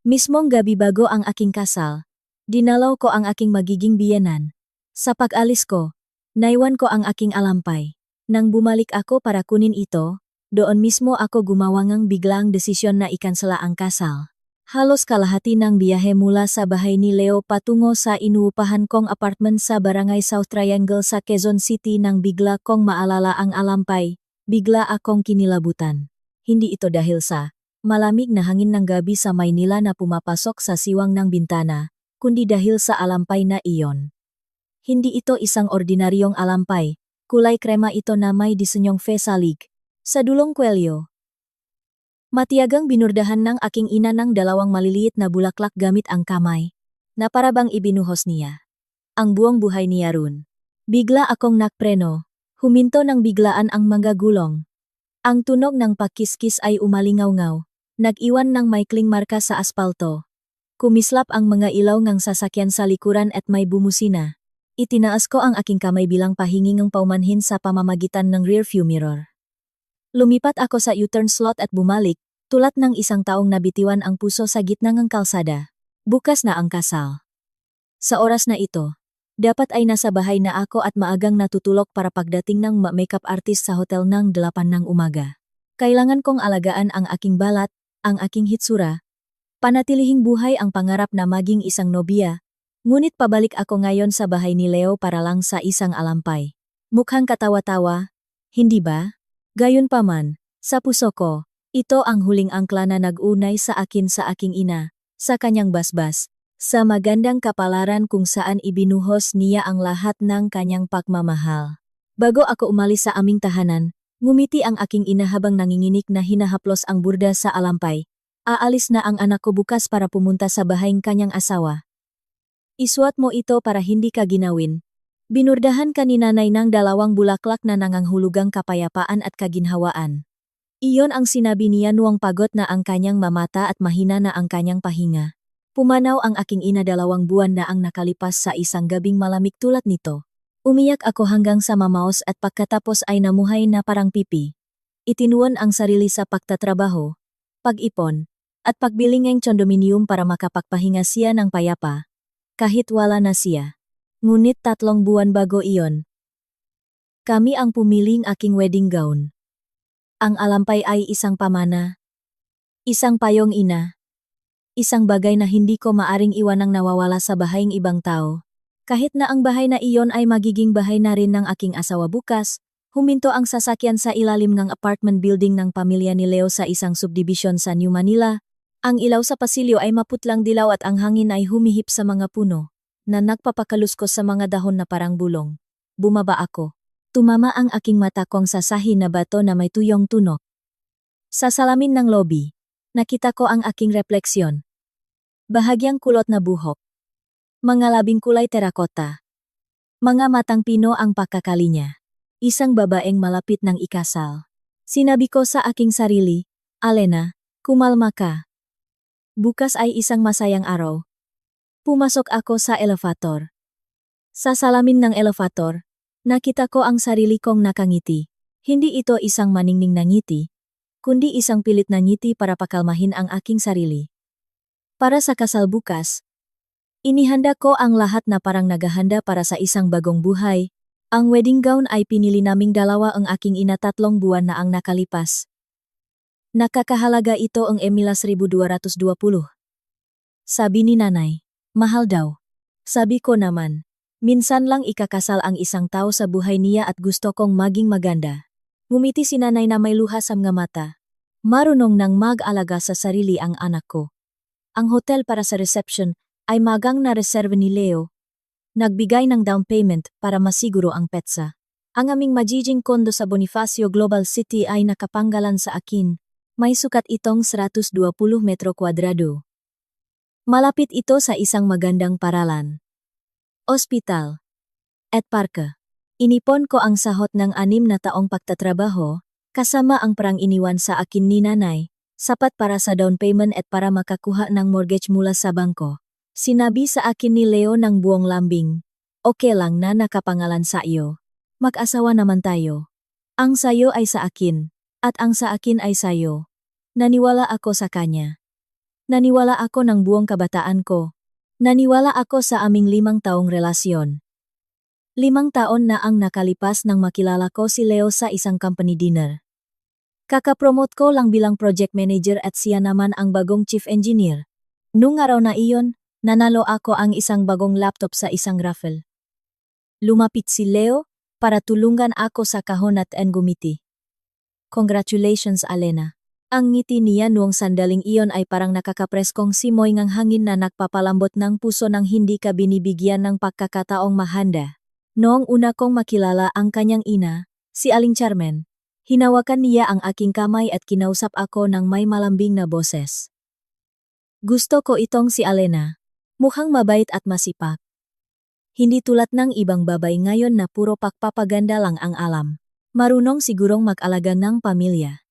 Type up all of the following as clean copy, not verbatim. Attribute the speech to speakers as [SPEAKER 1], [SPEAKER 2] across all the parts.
[SPEAKER 1] Mismong gabi bago ang aking kasal, dinalaw ko ang aking magiging biyenan. Sa pag-alis ko, naiwan ko ang aking alampay. Nang bumalik ako para kunin ito, doon mismo ako gumawangang biglang desisyon na ikansela ang kasal. Halos kalahati ng biyahe mula sa bahay ni Leo patungo sa inuupahan kong apartment sa Barangay South Triangle sa Quezon City nang bigla kong maalala ang alampay, bigla akong kinilabutan. Hindi ito dahil sa malamig na hangin ng gabi sa Maynila na pumapasok sa siwang ng bintana, kundi dahil sa alampay na iyon. Hindi ito isang ordinaryong alampay, kulay krema ito na may disenyong fesalig. Sa dulong kwelyo, matiyagang binurdahan ng aking ina ng dalawang maliliit na bulaklak gamit ang kamay, na parabang ibinuhos niya. Ang buong buhay niya ron. Bigla akong nakpreno, huminto ng biglaan ang mga gulong. Ang tunog ng pakiskis ay umalingaw-ngaw, nag-iwan ng maikling marka sa aspalto. Kumislap ang mga ilaw ng sasakyan sa likuran at may bumusina. Itinaas ko ang aking kamay bilang pahingingang paumanhin sa pamamagitan ng rearview mirror. Lumipat ako sa U-turn slot at bumalik, tulad ng isang taong nabitiwan ang puso sa gitna ng kalsada. Bukas na ang kasal. Sa oras na ito, dapat ay nasa bahay na ako at maagang natutulog para pagdating ng makeup artist sa hotel ng 8 ng umaga. Kailangan kong alagaan ang aking balat, ang aking hitsura. Panatilihing buhay ang pangarap na maging isang nobya. Ngunit pabalik ako ngayon sa bahay ni Leo para lang sa isang alampay. Mukhang katawa-tawa, hindi ba? Gayunpaman, sa puso ko, ito ang huling angkla na nag-unay sa akin sa aking ina, sa kanyang basbas, sa magandang kapalaran kung saan ibinuhos niya ang lahat ng kanyang pagmamahal. Bago ako umalis sa aming tahanan, ngumiti ang aking ina habang nanginginig na hinahaplos ang burda sa alampay. Aalis na ang anak ko bukas para pumunta sa bahayng kanyang asawa. Isuot mo ito para hindi ka ginawin. Binurdahan ka ni nanay ng 2 bulaklak na nanganghulugang kapayapaan at kaginhawaan. Iyon ang sinabi niya noong pagod na ang kanyang mamata at mahina na ang kanyang pahinga. Pumanaw ang aking ina 2 buwan na ang nakalipas sa isang gabing malamig tulad nito. Umiyak ako hanggang sa mamaos at pagkatapos ay namuhay na parang pipi. Itinuon ang sarili sa pagtatrabaho, pag-ipon, at pagbilingeng condominium para makapagpahinga siya ng payapa. Kahit wala na siya. Ngunit 3 buwan bago iyon, kami ang pumiling aking wedding gown. Ang alampay ay isang pamana, isang payong ina, isang bagay na hindi ko maaring iwanang nawawala sa bahayng ibang tao. Kahit na ang bahay na iyon ay magiging bahay na rin ng aking asawa bukas, huminto ang sasakyan sa ilalim ng apartment building ng pamilya ni Leo sa isang subdivision sa New Manila. Ang ilaw sa pasilyo ay maputlang dilaw at ang hangin ay humihip sa mga puno, na nagpapakaluskos sa mga dahon na parang bulong. Bumaba ako. Tumama ang aking mata kong sa sahin na bato na may tuyong tunok. Sa salamin ng lobby, nakita ko ang aking refleksyon. Bahagyang kulot na buhok. Mga labing kulay terakota. Mga matang pino ang pagkakali niya. Isang babaeng malapit ng ikasal. Sinabi ko sa aking sarili, Alena, kumalma ka. Bukas ay isang masayang araw. Pumasok ako sa elevator. Sa salamin ng elevator, nakita ko ang sarili kong nakangiti. Hindi ito isang maningning na ngiti, kundi isang pilit na ngiti para pakalmahin ang aking sarili. Para sa kasal bukas, inihanda ko ang lahat na parang naghahanda para sa isang bagong buhay. Ang wedding gown ay pinili naming 2 ang aking ina 3 buwan na ang nakalipas. Nakakahalaga ito ang Emilas 1,220. Sabi ni nanay, mahal daw. Sabi ko naman, minsan lang ikakasal ang isang tao sa buhay niya at gusto kong maging maganda. Ngumiti si nanay na may luha sa mga mata. Marunong nang mag-alaga sa sarili ang anak ko. Ang hotel para sa reception ay magang na reserve ni Leo. Nagbigay ng down payment para masiguro ang petsa. Ang aming magiging kondo sa Bonifacio Global City ay nakapanggalan sa akin. May sukat itong 120 metro kwadrado. Malapit ito sa isang magandang paralan, ospital, at parke. Inipon ko ang sahot ng 6 na taong pagtatrabaho, kasama ang perang iniwan sa akin ni nanay, sapat para sa down payment at para makakuha ng mortgage mula sa bangko. Sinabi sa akin ni Leo ng buong lambing, okay lang na nakapangalan sa iyo. Mag-asawa naman tayo. Ang sayo ay sa akin, at ang sa akin ay sayo. Naniwala ako sa kanya. Naniwala ako ng buong kabataan ko. Naniwala ako sa aming 5 taong relasyon. 5 taon na ang nakalipas nang makilala ko si Leo sa isang company dinner. Kakapromote ko lang bilang project manager at siya naman ang bagong chief engineer. Nung araw na iyon, nanalo ako ang isang bagong laptop sa isang raffle. Lumapit si Leo para tulungan ako sa kahon at gumiti. Congratulations, Alena. Ang ngiti niya noong sandaling iyon ay parang nakakapreskong simoy ng hangin na nagpapalambot ng puso nang hindi ka binibigyan ng pagkakataong mahanda. Noong una kong makilala ang kanyang ina, si Aling Carmen, hinawakan niya ang aking kamay at kinausap ako ng may malambing na boses. Gusto ko itong si Alena. Mukhang mabait at masipag. Hindi tulad ng ibang babae ngayon na puro pagpapaganda lang ang alam. Marunong sigurong mag-alaga ng pamilya.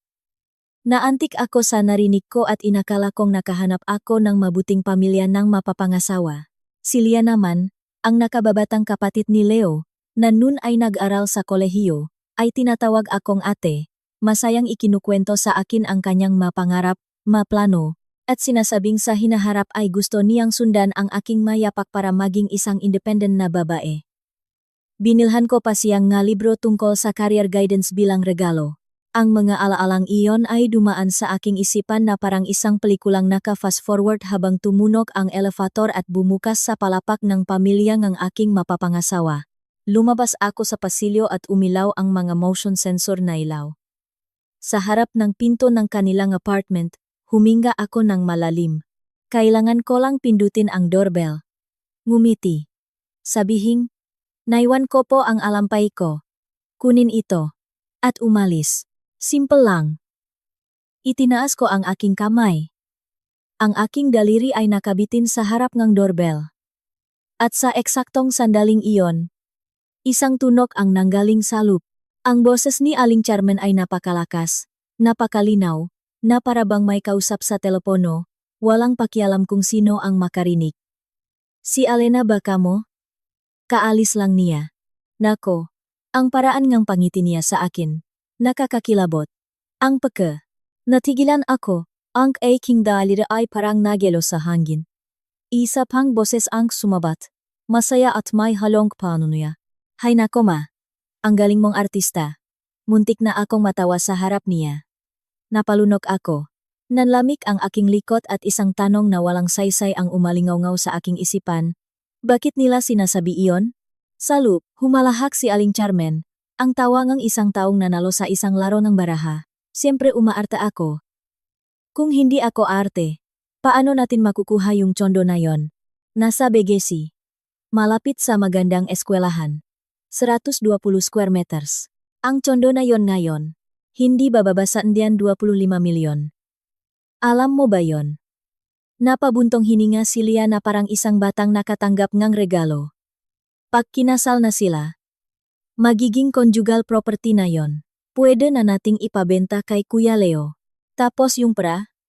[SPEAKER 1] Naantik ako sa narinig ko at inakala kong nakahanap ako ng mabuting pamilya ng mapapangasawa. Si Lia naman, ang nakababatang kapatid ni Leo, na noon ay nag-aral sa kolehiyo, ay tinatawag akong ate, masayang ikinukwento sa akin ang kanyang mapangarap, maplano, at sinasabing sa hinaharap ay gusto niyang sundan ang aking mayapak para maging isang independent na babae. Binilhan ko pa siyang nga libro tungkol sa career guidance bilang regalo. Ang mga alaalang iyon ay dumaan sa aking isipan na parang isang pelikulang naka-fast forward habang tumunog ang elevator at bumukas sa palapak ng pamilya ng aking mapapangasawa. Lumabas ako sa pasilyo at umilaw ang mga motion sensor na ilaw. Sa harap ng pinto ng kanilang apartment, huminga ako ng malalim. Kailangan ko lang pindutin ang doorbell. Ngumiti. Sabihing, naiwan ko po ang alampay ko. Kunin ito. At umalis. Simple lang. Itinaas ko ang aking kamay. Ang aking daliri ay nakabitin sa harap ng doorbell. At sa eksaktong sandaling iyon, isang tunok ang nanggaling sa loop. Ang boses ni Aling Carmen ay napakalakas, napakalinaw, na para bang may kausap sa telepono, walang pakialam kung sino ang makarinig. Si Alena ba kamo? Kaalis lang niya. Nako, ang paraan ngang pangiti niya sa akin. Nakakakilabot. Ang peke. Natigilan ako, ang aking daliri ay parang nagelo sa hangin. Isa pang boses ang sumabat. Masaya at may halong panunuya. Hay nako ma. Ang galing mong artista. Muntik na akong matawa sa harap niya. Napalunok ako. Nanlamig ang aking likod at isang tanong na walang saysay ang umalingaw-ngaw sa aking isipan. Bakit nila sinasabi iyon? Sa loop, humalahak si Aling Carmen. Ang tawangang isang taong nanalo sa isang laro ng baraha. Siyempre umaarte ako. Kung hindi ako arte, paano natin makukuha yung tsondo na yon? Nasa Begesi. Malapit sa magandang eskwelahan. 120 square meters. Ang tsondo na yon ngayon, hindi bababa sa 25 milyon. Alam mo ba yon? Napabuntong hininga si Lia na parang isang batang nakatanggap ng regalo. Pag kinasal na sila, magiging conjugal property na yon. Pwede na nating ipabenta kay Kuya Leo. Tapos yung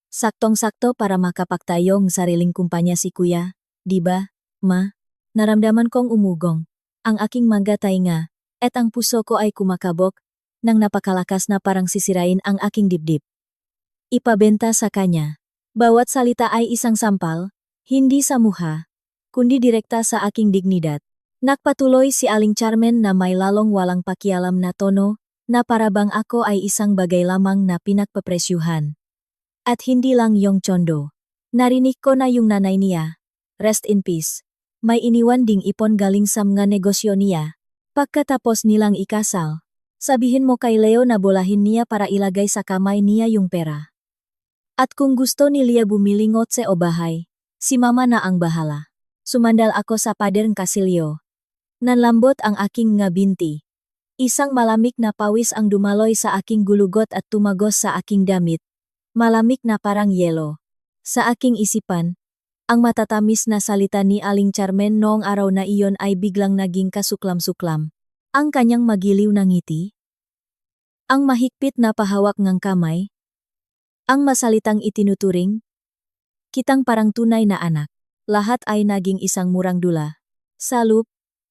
[SPEAKER 1] saktong-sakto para makapagtayong sariling kumpanya si Kuya, di ba, ma? Naramdaman kong umugong. Ang aking manggatay nga, at ang puso ko ay kumakabok, nang napakalakas na parang sisirain ang aking dibdib. Ipabenta sa kanya. Bawat salita ay isang sampal, hindi sa mukha, kundi direkta sa aking dignidad. Nagpatuloy si Aling Carmen na may lalong walang pakialam na tono, na parabang ako ay isang bagay lamang na pinagpapresyuhan. At hindi lang yung tsondo. Narinig ko na yung nanay niya, rest in peace, may iniwan ding ipon galing sa mga negosyo niya. Pagkatapos nilang ikasal, sabihin mo kay Leo na bolahin niya para ilagay sa kamay niya yung pera. At kung gusto ni Lia bumili ngotse o bahay, si mama na ang bahala. Sumandal ako sa pader ng kasilyo. Nanlambot ang aking nga binti. Isang malamig na pawis ang dumaloy sa aking gulugot at tumagos sa aking damit. Malamig na parang yelo. Sa aking isipan, ang matatamis na salita ni Aling Carmen noong araw na iyon ay biglang naging kasuklam-suklam. Ang kanyang magiliw na ngiti. Ang mahigpit na pahawak ng kamay. Ang masalitang itinuturing. Kitang parang tunay na anak. Lahat ay naging isang murang dula. Sa loop,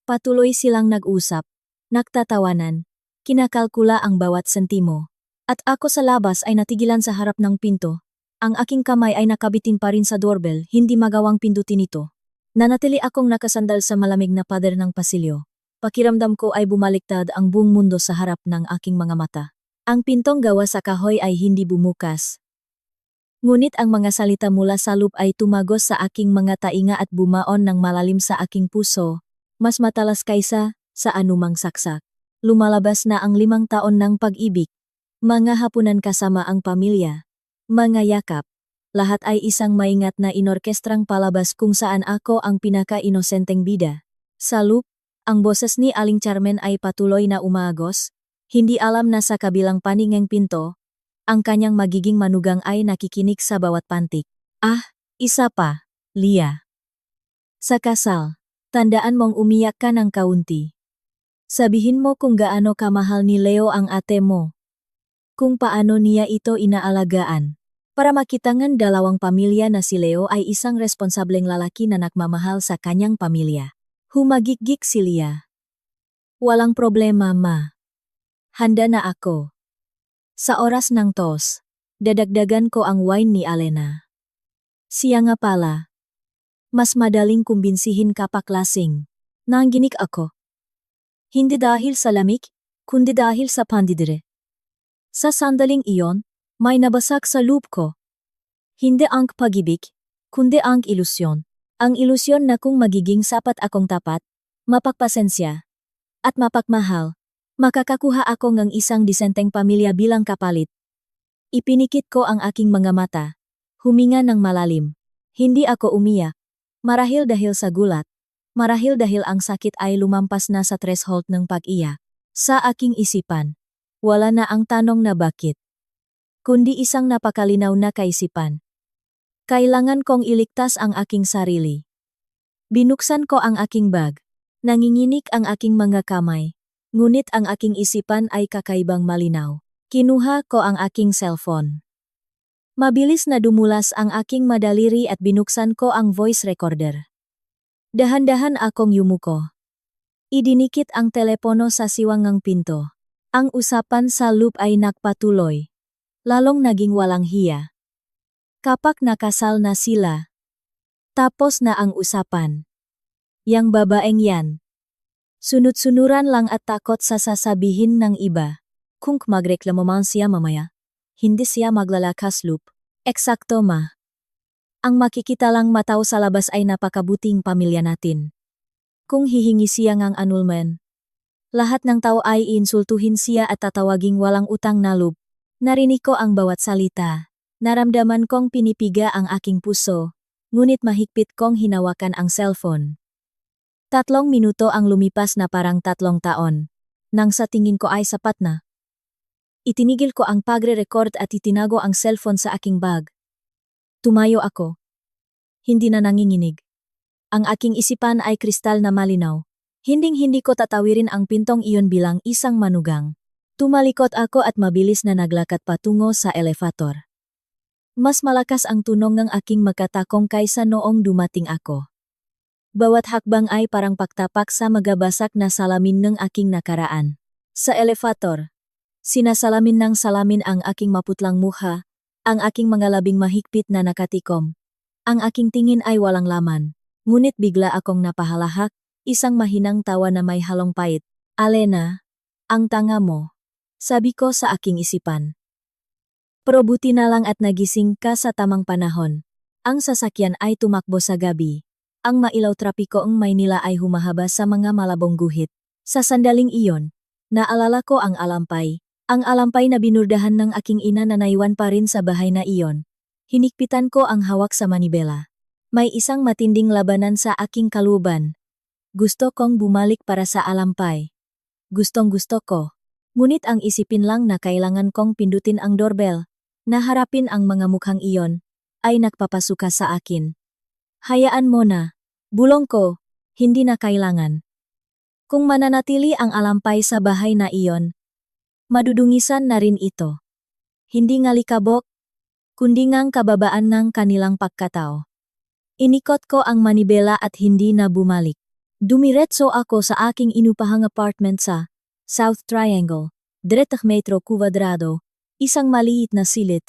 [SPEAKER 1] patuloy silang nag-usap. Nagtatawanan, kinakalkula ang bawat sentimo, at ako sa labas ay natigilan sa harap ng pinto. Ang aking kamay ay nakabitin pa rin sa doorbell, hindi magawang pindutin ito. Nanatili akong nakasandal sa malamig na pader ng pasilyo. Pakiramdam ko ay bumaliktad ang buong mundo sa harap ng aking mga mata. Ang pintong gawa sa kahoy ay hindi bumukas. Ngunit ang mga salita mula sa loob ay tumagos sa aking mga tainga at bumaon ng malalim sa aking puso, mas matalas kaysa sa anumang saksak. Lumalabas na ang 5 taon ng pag-ibig. Mga hapunan kasama ang pamilya. Mga yakap. Lahat ay isang maingat na inorkestrang palabas kung saan ako ang pinaka-inosenteng bida. Sa loop, ang boses ni Aling Carmen ay patuloy na umaagos. Hindi alam na sa kabilang paninging pinto, ang kanyang magiging manugang ay nakikinig sa bawat pantik. Ah, isa pa, Lia. Sa kasal, tandaan mong umiyak ka ng kaunti. Sabihin mo kung gaano kamahal ni Leo ang ate mo. Kung paano niya ito inaalagaan. Para makitangan dalawang pamilya na si Leo ay isang responsableng lalaki na nagmamahal sa kanyang pamilya. Humagikgik si Lia. Walang problema, ma. Handa na ako. Sa oras ng tos, dadagdagan ko ang wine ni Alena. Siya nga pala. Mas madaling kumbinsihin kapag lasing. Nanginig ako. Hindi dahil sa lamig, kundi dahil sa pandidire. Sa sandaling iyon, may nabasag sa loob ko. Hindi ang pag-ibig, kundi ang ilusyon. Ang ilusyon na kung magiging sapat akong tapat, mapagpasensya, at mapagmahal, makakakuha ako ng isang disenteng pamilya bilang kapalit. Ipinikit ko ang aking mga mata, huminga ng malalim. Hindi ako umiyak, marahil dahil sa gulat, marahil dahil ang sakit ay lumampas na sa threshold ng pag-iyak. Sa aking isipan, wala na ang tanong na bakit, kundi isang napakalinaw na kaisipan. Kailangan kong iligtas ang aking sarili. Binuksan ko ang aking bag. Nanginginig ang aking mga kamay. Ngunit ang aking isipan ay kakaibang malinaw. Kinuha ko ang aking cellphone. Mabilis na dumulas ang aking madaliri at binuksan ko ang voice recorder. Dahan-dahan akong yumuko. Idinikit ang telepono sa siwangang pinto. Ang usapan sa loop ay nagpatuloy. Lalong naging walang hiya. Kapag nakasal na sila, tapos na ang usapan. Yang babaeng yan. Sunod-sunuran lang at takot sa sasabihin ng iba. Kung magreklamo man siya mamaya, hindi siya maglalakas loop. Eksakto, ma. Ang makikita lang mataw sa labas ay napakabuting pamilya natin. Kung hihingi siya ngang annulment, lahat ng tao ay iinsultuhin siya at tatawaging walang utang na loob. Narinig ko ang bawat salita. Naramdaman kong pinipiga ang aking puso, ngunit mahigpit kong hinawakan ang cellphone. 3 minuto ang lumipas na parang 3 taon, nang sa tingin ko ay sapat na. Itinigil ko ang pagre-record at itinago ang cellphone sa aking bag. Tumayo ako. Hindi na nanginginig. Ang aking isipan ay kristal na malinaw. Hinding-hindi ko tatawirin ang pintong iyon bilang isang manugang. Tumalikot ako at mabilis na naglakad patungo sa elevator. Mas malakas ang tunog ng aking makatakong kaysa noong dumating ako. Bawat hakbang ay parang pagtapak sa magabasak na salamin ng aking nakaraan. Sa elevator, sinasalamin ng salamin ang aking maputlang mukha, ang aking mga labing mahigpit na nakatikom. Ang aking tingin ay walang laman, ngunit bigla akong napahalahak, isang mahinang tawa na may halong pait. Alena, ang tanga mo, sabi ko sa aking isipan. Pero buti na lang at nagising ka sa tamang panahon. Ang sasakyan ay tumakbo sa gabi. Ang mailaw trapikoong Maynila ay humahaba sa mga malabong guhit. Sa sandaling iyon, naalala ko ang alampay na binurdahan ng aking ina na naiwan pa rin sa bahay na iyon. Hinikpitan ko ang hawak sa manibela. May isang matinding labanan sa aking kaluban. Gusto kong bumalik para sa alampay. Gustong-gusto ko. Ngunit ang isipin lang na kailangan kong pindutin ang doorbell, na harapin ang mga mukhang iyon, ay nagpapasuka sa akin. Hayaan mo na. Bulong ko, hindi na kailangan. Kung mananatili ang alampay sa bahay na iyon, madudungisan na rin ito. Hindi nga likabok, kundi ngang kababaan ng kanilang pagkatao. Inikot ko ang manibela at hindi na bumalik. Dumiretso ako sa aking inupahang apartment sa South Triangle, 3 metro kuwadrado, isang maliit na silid,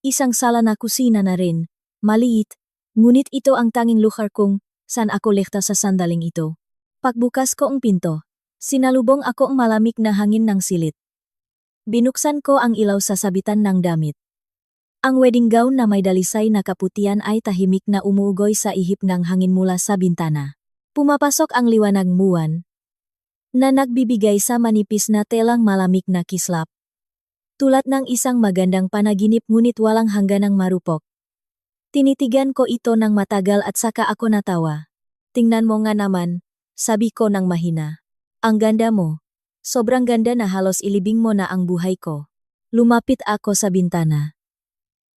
[SPEAKER 1] Isang sala na kusina na rin. Maliit, ngunit ito ang tanging lugar kung saan ako ligtas sa sandaling ito. Pagbukas ko ang pinto, sinalubong ako ang malamig na hangin ng silit. Binuksan ko ang ilaw sa sabitan ng damit. Ang wedding gown na may dalisay na kaputian ay tahimik na umuugoy sa ihip ng hangin mula sa bintana. Pumapasok ang liwanag buwan na nagbibigay sa manipis na telang malamig na kislap. Tulad ng isang magandang panaginip ngunit walang hangganang marupok. Tinitigan ko ito ng matagal at saka ako natawa. Tingnan mo nga naman, sabi ko ng mahina. Ang ganda mo. Sobrang ganda na halos ilibing mo na ang buhay ko. Lumapit ako sa bintana.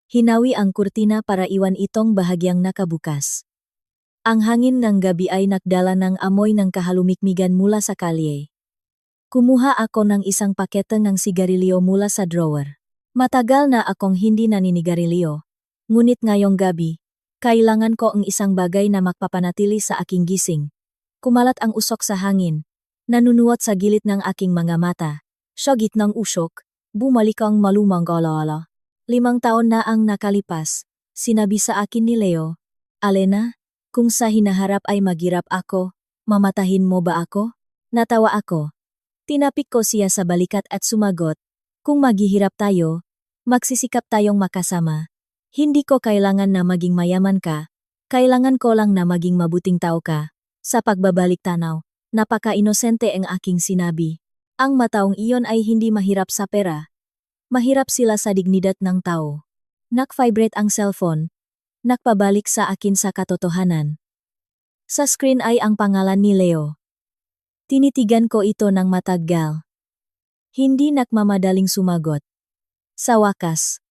[SPEAKER 1] Hinawi ang kurtina para iwan itong bahagyang nakabukas. Ang hangin ng gabi ay nagdala ng amoy ng kahalumikmigan mula sa kalye. Kumuha ako ng isang pakete ng sigarilyo mula sa drawer. Matagal na akong hindi naninigarilyo. Ngunit ngayong gabi, kailangan ko ang isang bagay na magpapanatili sa aking gising. Kumalat ang usok sa hangin. Nanunuot sa gilid ng aking mga mata. Sa gitnang usok, bumalik ang malumang alaala. 5 taon na ang nakalipas. Sinabi sa akin ni Leo, Alena, kung sa hinaharap ay maghirap ako, mamatahin mo ba ako? Natawa ako. Tinapik ko siya sa balikat at sumagot, kung maghihirap tayo, magsisikap tayong makasama. Hindi ko kailangan na maging mayaman ka, kailangan ko lang na maging mabuting tao ka. Sa pagbabalik tanaw, napaka-inosente ang aking sinabi. Ang mataong iyon ay hindi mahirap sa pera. Mahirap sila sa dignidad ng tao. Nag-vibrate ang cellphone. Nagpabalik sa akin sa katotohanan. Sa screen ay ang pangalan ni Leo. Tinitigan ko ito ng matagal. Hindi nagmamadaling sumagot. Sa wakas,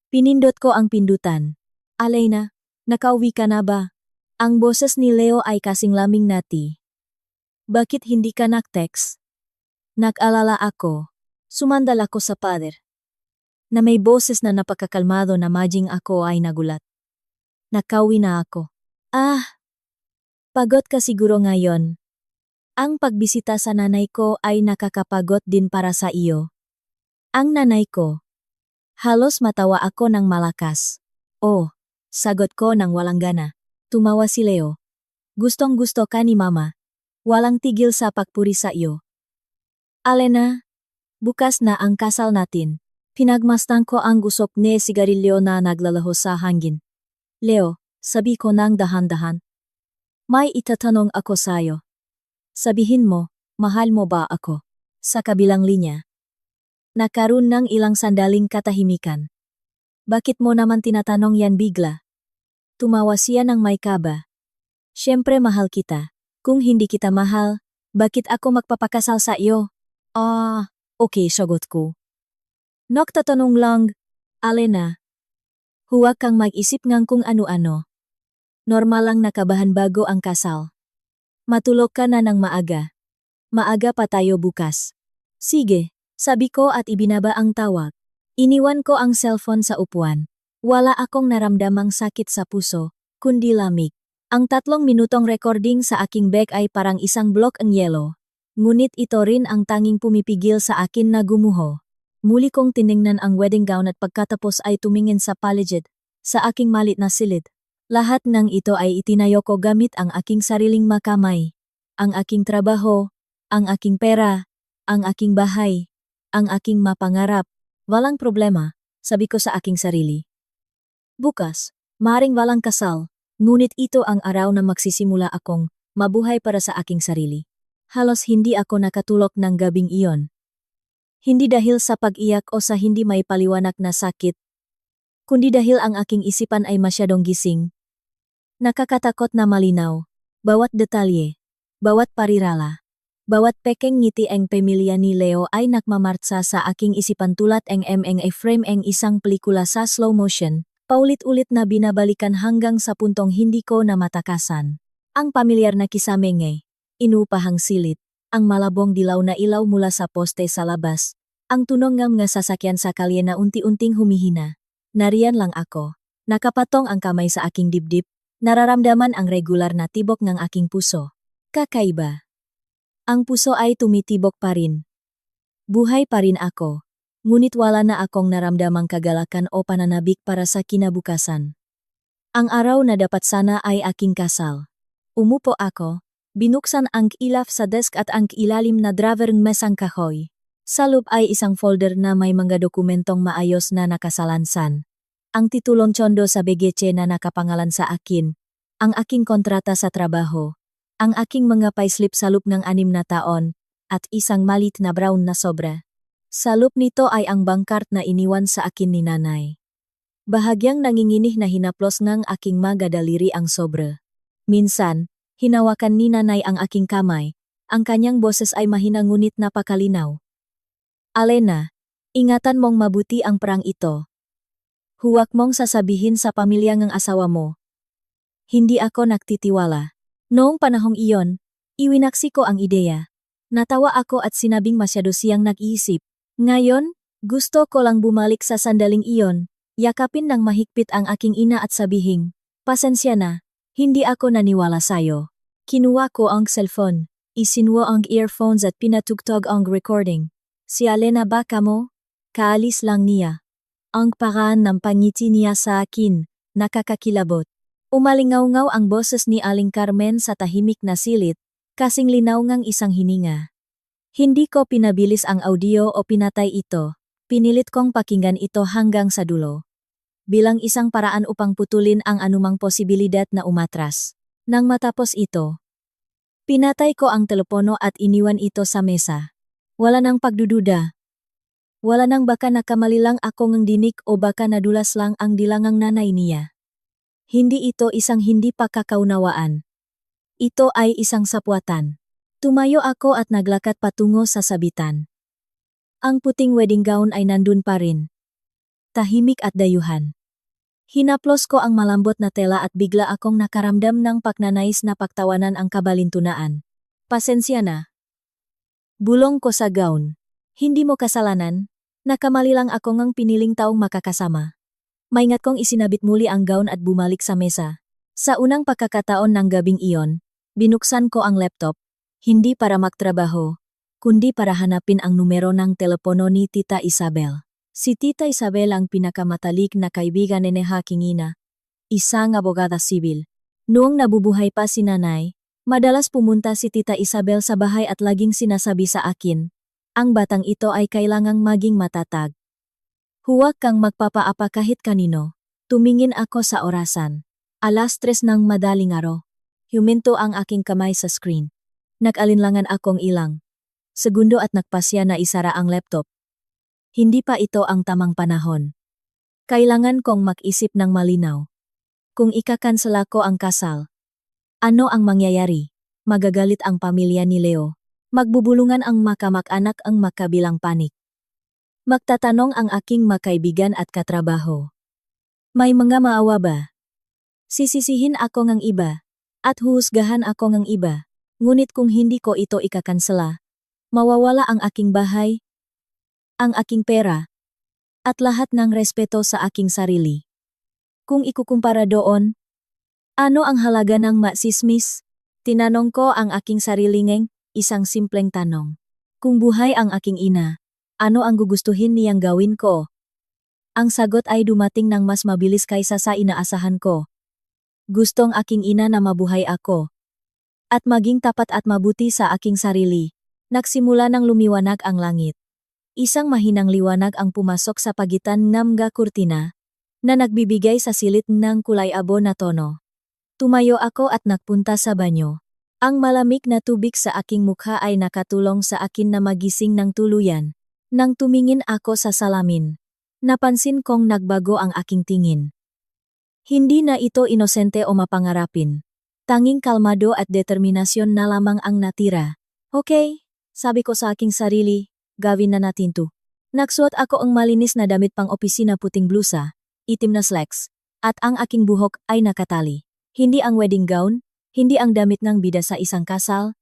[SPEAKER 1] pinindot ko ang pindutan. Alena, nakauwi ka na ba? Ang boses ni Leo ay kasing laming nati. Bakit hindi ka nag-text? Nag-alala ako. Sumandal ako sa pader. Na may boses na napakakalmado na maging ako ay nagulat. Nakauwi na ako. Pagod ka siguro ngayon. Ang pagbisita sa nanay ko ay nakakapagod din para sa iyo. Ang nanay ko. Halos matawa ako ng malakas. Oh, sagot ko ng walang gana. Tumawa si Leo. Gustong-gusto ka ni mama. Walang tigil sa pagpuri sa iyo. Alena, bukas na ang kasal natin. Pinagmasdan ko ang usok ni sigarilyo na naglalaho sa hangin. Leo, sabi ko ng dahan-dahan. May itatanong ako sa'yo. Sabihin mo, mahal mo ba ako? Sa kabilang linya. Nakaroon ng ilang sandaling katahimikan. Bakit mo naman tinatanong yan bigla? Tumawa siya ng may kaba. Siyempre mahal kita. Kung hindi kita mahal, bakit ako magpapakasal sa iyo? Okay, sagot ko. Nagtatanong lang, Alena. Huwag kang mag-isip ngang kung ano-ano. Normal lang nakabahan bago ang kasal. Matulog ka na ng maaga. Maaga pa tayo bukas. Sige, sabi ko at ibinaba ang tawag. Iniwan ko ang cellphone sa upuan. Wala akong naramdamang sakit sa puso, kundi lamig. Ang 3 minutong recording sa aking bag ay parang isang blok ang yelo. Ngunit ito rin ang tanging pumipigil sa akin na gumuho. Muli kong tiningnan ang wedding gown at pagkatapos ay tumingin sa paligid, sa aking malit na silid. Lahat ng ito ay itinayo ko gamit ang aking sariling makamay. Ang aking trabaho, ang aking pera, ang aking bahay, ang aking mapangarap. Walang problema, sabi ko sa aking sarili. Bukas, maring walang kasal, ngunit ito ang araw na magsisimula akong mabuhay para sa aking sarili. Halos hindi ako nakatulog ng gabing iyon. Hindi dahil sa pag-iyak o sa hindi may paliwanag na sakit, kundi dahil ang aking isipan ay masyadong gising. Nakakatakot na malinaw, bawat detalye, bawat parirala, bawat pekeng ngiti ang pamilya ni Leo ay nakmamartsa sa aking isipan tulad ang frame ang isang pelikula sa slow motion, paulit-ulit na binabalikan hanggang sa puntong hindi ko na matakasan. Ang pamilyar na kisamenge, inupahang silid, ang malabong dilaw na ilaw mula sa poste sa labas, ang tunog ng mga sasakyan sa kalye na unti-unting humihina. Nariyan lang ako, nakapatong ang kamay sa aking dibdib, nararamdaman ang regular na tibok ng aking puso. Kakaiba. Ang puso ay tumitibok pa rin. Buhay pa rin ako. ngunit wala na akong naramdamang kagalakan o pananabik para sa kinabukasan. Ang araw na dapat sana ay aking kasal. Umupo ako, binuksan ang ilaf sa desk at ang ilalim na drawer ng mesang kahoy. Sa loob ay isang folder na may mga dokumentong maayos na nakasalansan. Ang titulong tsondo sa begeche na nakapangalan sa akin, ang aking kontrata sa trabaho, ang aking mga payslip sa loob ng 6 na taon, at isang malit na brown na sobra. Sa loob nito ay ang bankart na iniwan sa akin ni nanay. Bahagyang nanginginih na hinaplos ng aking mga daliri ang sobra. Minsan, hinawakan ni nanay ang aking kamay, ang kanyang boses ay mahina ngunit napakalinaw. Alena, ingatan mong mabuti ang perang ito. Huwag mong sasabihin sa pamilya ng asawa mo. Hindi ako nagtitiwala. Noong panahong iyon, iwinaksi ko ang ideya. Natawa ako at sinabing masyado siyang nag-iisip. Ngayon, gusto ko lang bumalik sa sandaling iyon, yakapin ng mahigpit ang aking ina at sabihing, pasensya na, hindi ako naniwala sayo. Kinuha ko ang cellphone, isinwa ang earphones at pinatugtog ang recording. Si Alena ba kamo? Kaalis lang niya. Ang paraan ng pangiti niya sa akin, nakakakilabot. Umalingaw-ngaw ang boses ni Aling Carmen sa tahimik na silid, kasing linaw ngang isang hininga. Hindi ko pinabilis ang audio o pinatay ito, pinilit kong pakinggan ito hanggang sa dulo. Bilang isang paraan upang putulin ang anumang posibilidad na umatras. Nang matapos ito, pinatay ko ang telepono at iniwan ito sa mesa. Wala nang pagdududa. Wala nang baka nakamali lang ako ng dinig o baka nadulas lang ang dilangang nanay niya. Hindi ito isang hindi pagkakaunawaan. Ito ay isang sapwatan. Tumayo ako at naglakad patungo sa sabitan. Ang puting wedding gown ay nandun pa rin. Tahimik at dayuhan. Hinaplos ko ang malambot na tela at bigla akong nakaramdam ng pagnanais na pagtawanan ang kabalintunaan. Pasensya na. Bulong ko sa gown. Hindi mo kasalanan, nakamali lang ako ngang piniling taong makakasama. Maingat kong isinabit muli ang gown at bumalik sa mesa. Sa unang pagkakataon ng gabing iyon, binuksan ko ang laptop. Hindi para magtrabaho, kundi para hanapin ang numero ng telepono ni Tita Isabel. Si Tita Isabel ang pinakamatalik na kaibigan ni aking ina, isang abogada sibil. Noong nabubuhay pa si nanay, madalas pumunta si Tita Isabel sa bahay at laging sinasabi sa akin, ang batang ito ay kailangang maging matatag. Huwag kang magpapaapa kahit kanino. Tumingin ako sa orasan. 3:00 ng madaling araw. Huminto ang aking kamay sa screen. Nag-alinlangan akong ilang segundo at nagpasya na isara ang laptop. Hindi pa ito ang tamang panahon. Kailangan kong mag-isip ng malinaw. Kung ikakansela ko ang kasal, ano ang mangyayari? Magagalit ang pamilya ni Leo. Magbubulungan ang makamag-anak ang makabilang panik. Magtatanong ang aking makaibigan at katrabaho. May mga maawa ba? Sisisihin ako ng iba, at huhusgahan ako ng iba. Ngunit kung hindi ko ito ikakansela, mawawala ang aking bahay, ang aking pera, at lahat ng respeto sa aking sarili. Kung ikukumpara doon, ano ang halaga ng masismis? Tinanong ko ang aking sarili ng isang simpleng tanong. Kung buhay ang aking ina, ano ang gugustuhin niyang gawin ko? Ang sagot ay dumating ng mas mabilis kaysa sa inaasahan ko. Gustong aking ina na mabuhay ako. At maging tapat at mabuti sa aking sarili. Nagsimula nang lumiwanag ang langit. Isang mahinang liwanag ang pumasok sa pagitan ng mga kurtina, na nagbibigay sa silid ng kulay abo na tono. Tumayo ako at nagpunta sa banyo. Ang malamig na tubig sa aking mukha ay nakatulong sa akin na magising ng tuluyan. Nang tumingin ako sa salamin, napansin kong nagbago ang aking tingin. Hindi na ito inosente o mapangarapin. Tanging kalmado at determinasyon na lamang ang natira. Okay, sabi ko sa aking sarili, gawin na natin to. Nagsuot ako ang malinis na damit pang opisina, puting blusa, itim na slacks, at ang aking buhok ay nakatali. Hindi ang wedding gown, hindi ang damit ng bida sa isang kasal,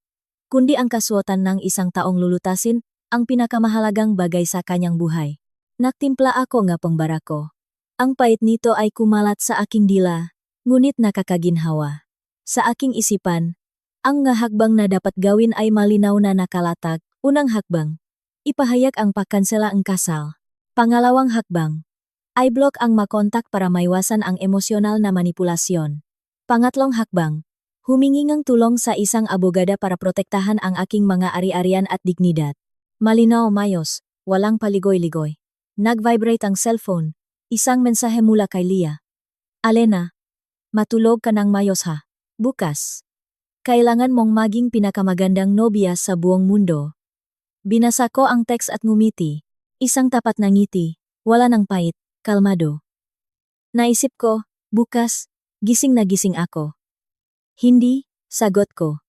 [SPEAKER 1] kundi ang kasuotan ng isang taong lulutasin, ang pinakamahalagang bagay sa kanyang buhay. Nagtimpla ako ng barako. Ang pait nito ay kumalat sa aking dila, ngunit nakakaginhawa. Sa aking isipan, ang nga hakbang na dapat gawin ay malinaw na nakalatag. Unang hakbang, ipahayag ang pagkansela ang kasal. Pangalawang hakbang. I-block ang makontak para maiwasan ang emosyonal na manipulasyon. Pangatlong hakbang. Humingi ng tulong sa isang abogada para protektahan ang aking mga ari-arian at dignidad. Malinaw mayos, walang paligoy-ligoy. Nag-vibrate ang cellphone. Isang mensahe mula kay Leah. Alena, matulog ka ng mayos ha. Bukas. Kailangan mong maging pinakamagandang nobya sa buong mundo. Binasa ko ang text at ngumiti. Isang tapat na ngiti, wala ng pait, kalmado. Naisip ko, bukas, gising na gising ako. Hindi, sagot ko.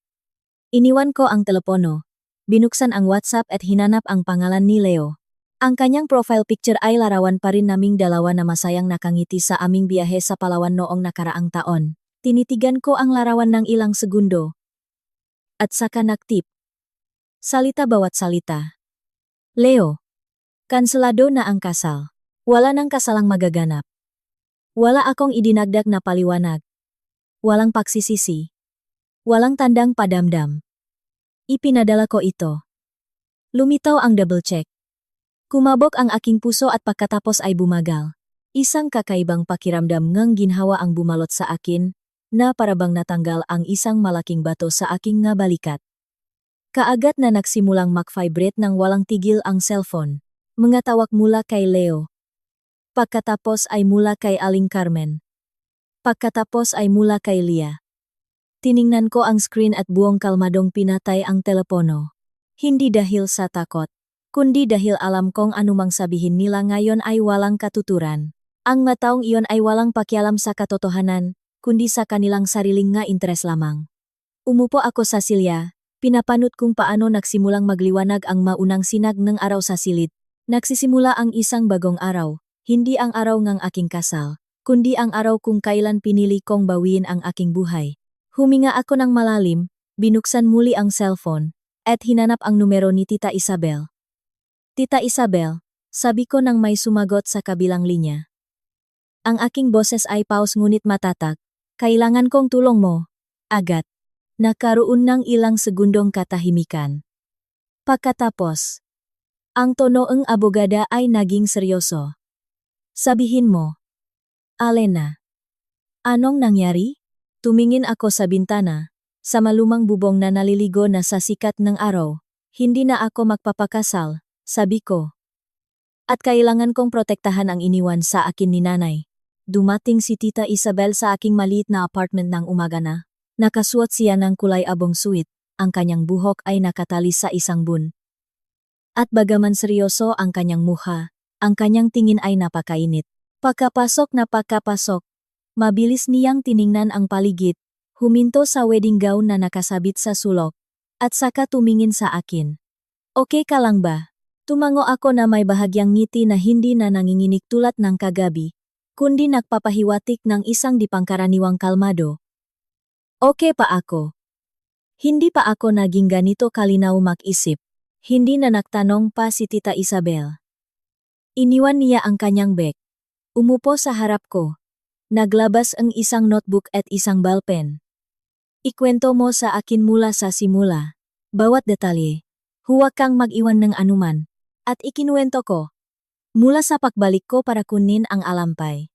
[SPEAKER 1] Iniwan ko ang telepono. Binuksan ang WhatsApp at hinanap ang pangalan ni Leo. Ang kanyang profile picture ay larawan pa rin naming dalawa na masayang nakangiti sa aming biyahe sa Palawan noong nakaraang taon. Tinitigan ko ang larawan ng ilang segundo. At saka nagtip. Salita bawat salita. Leo. Kanselado na ang kasal. Wala nang kasalang magaganap. Wala akong idinagdag na paliwanag. Walang pagsisisi. Walang tandang padamdam. Ipinadala ko ito. Lumitaw ang double check. Kumabog ang aking puso at pagkatapos ay bumagal. Isang kakaibang pakiramdam ngang ginhawa ang bumalot sa akin, na parabang natanggal ang isang malaking bato sa aking nga balikat. Kaagad na nagsimulang mag-vibrate nang walang tigil ang cellphone. Mga tawag mula kay Leo. Pagkatapos ay mula kay Aling Carmen. Pagkatapos ay mula kay Leah. Tiningnan ko ang screen at buong kalmadong pinatay ang telepono. Hindi dahil sa takot, kundi dahil alam kong anumang sabihin nila ngayon ay walang katuturan. Ang mga taong iyon ay walang pakialam sa katotohanan, kundi sa kanilang sariling nga interes lamang. Umupo ako sa silya, pinapanot kung paano nagsimulang magliwanag ang maunang sinag ng araw sa silid. Nagsisimula ang isang bagong araw, hindi ang araw ng aking kasal, kundi ang araw kung kailan pinili kong bawiin ang aking buhay. Huminga ako ng malalim, binuksan muli ang cellphone, at hinanap ang numero ni Tita Isabel. Tita Isabel, sabi ko nang may sumagot sa kabilang linya. Ang aking boses ay paus ngunit matatag. Kailangan kong tulong mo. Agad. Nakaroon ng ilang segundong katahimikan. Pagkatapos, ang tono ng abogada ay naging seryoso. Sabihin mo. Alena. Anong nangyari? Tumingin ako sa bintana, sa malumang bubong na naliligo na sa sikat ng araw. Hindi na ako magpapakasal, sabi ko. At kailangan kong protektahan ang iniwan sa akin ni nanay. Dumating si Tita Isabel sa aking maliit na apartment ng umaga na. Nakasuot siya ng kulay abong suit, ang kanyang buhok ay nakatali sa isang bun. At bagaman seryoso ang kanyang mukha, ang kanyang tingin ay napakainit. Pagkapasok, mabilis niyang tiningnan ang paligid, huminto sa wedding gown na nakasabit sa sulok, at saka tumingin sa akin. Okay ka lang ba? Tumango ako na may bahagyang ngiti na hindi na nanginginig tulad ng kagabi, kundi nagpapahiwatig ng isang dipangkaraniwang kalmado. Okay pa ako. Hindi pa ako naging ganito kalinaw mag-isip. Hindi na nagtanong pa si Tita Isabel. Iniwan niya ang kanyang bag. Umupo sa harap ko. Naglabas ang isang notebook at isang ballpen. Ikwento mo sa akin mula sa simula. Bawat detalye. Huwag kang mag-iwan ng anuman. At ikinuwento ko. Mula sa pagbalik ko para kunin ang alampay.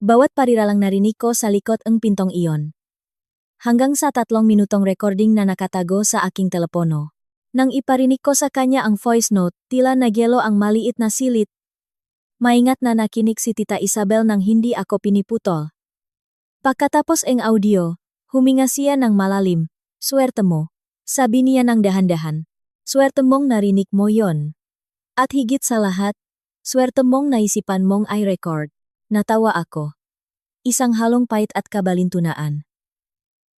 [SPEAKER 1] Bawat pariralang narinig ko sa likod ng pintong iyon. Hanggang sa 3 minutong recording na nakatago sa aking telepono. Nang iparinig ko sa kanya ang voice note, tila nagyelo ang maliit na silit. Maingat na nakinig si Tita Isabel nang hindi ako piniputol. Pagkatapos ang audio, huminga siya ng malalim. Swerte mo. Sabi niya ng dahan-dahan. Swerte mong narinig mo yon. At higit sa lahat, swerte mong naisipan mong i-record. Natawa ako. Isang halong pait at kabalintunaan.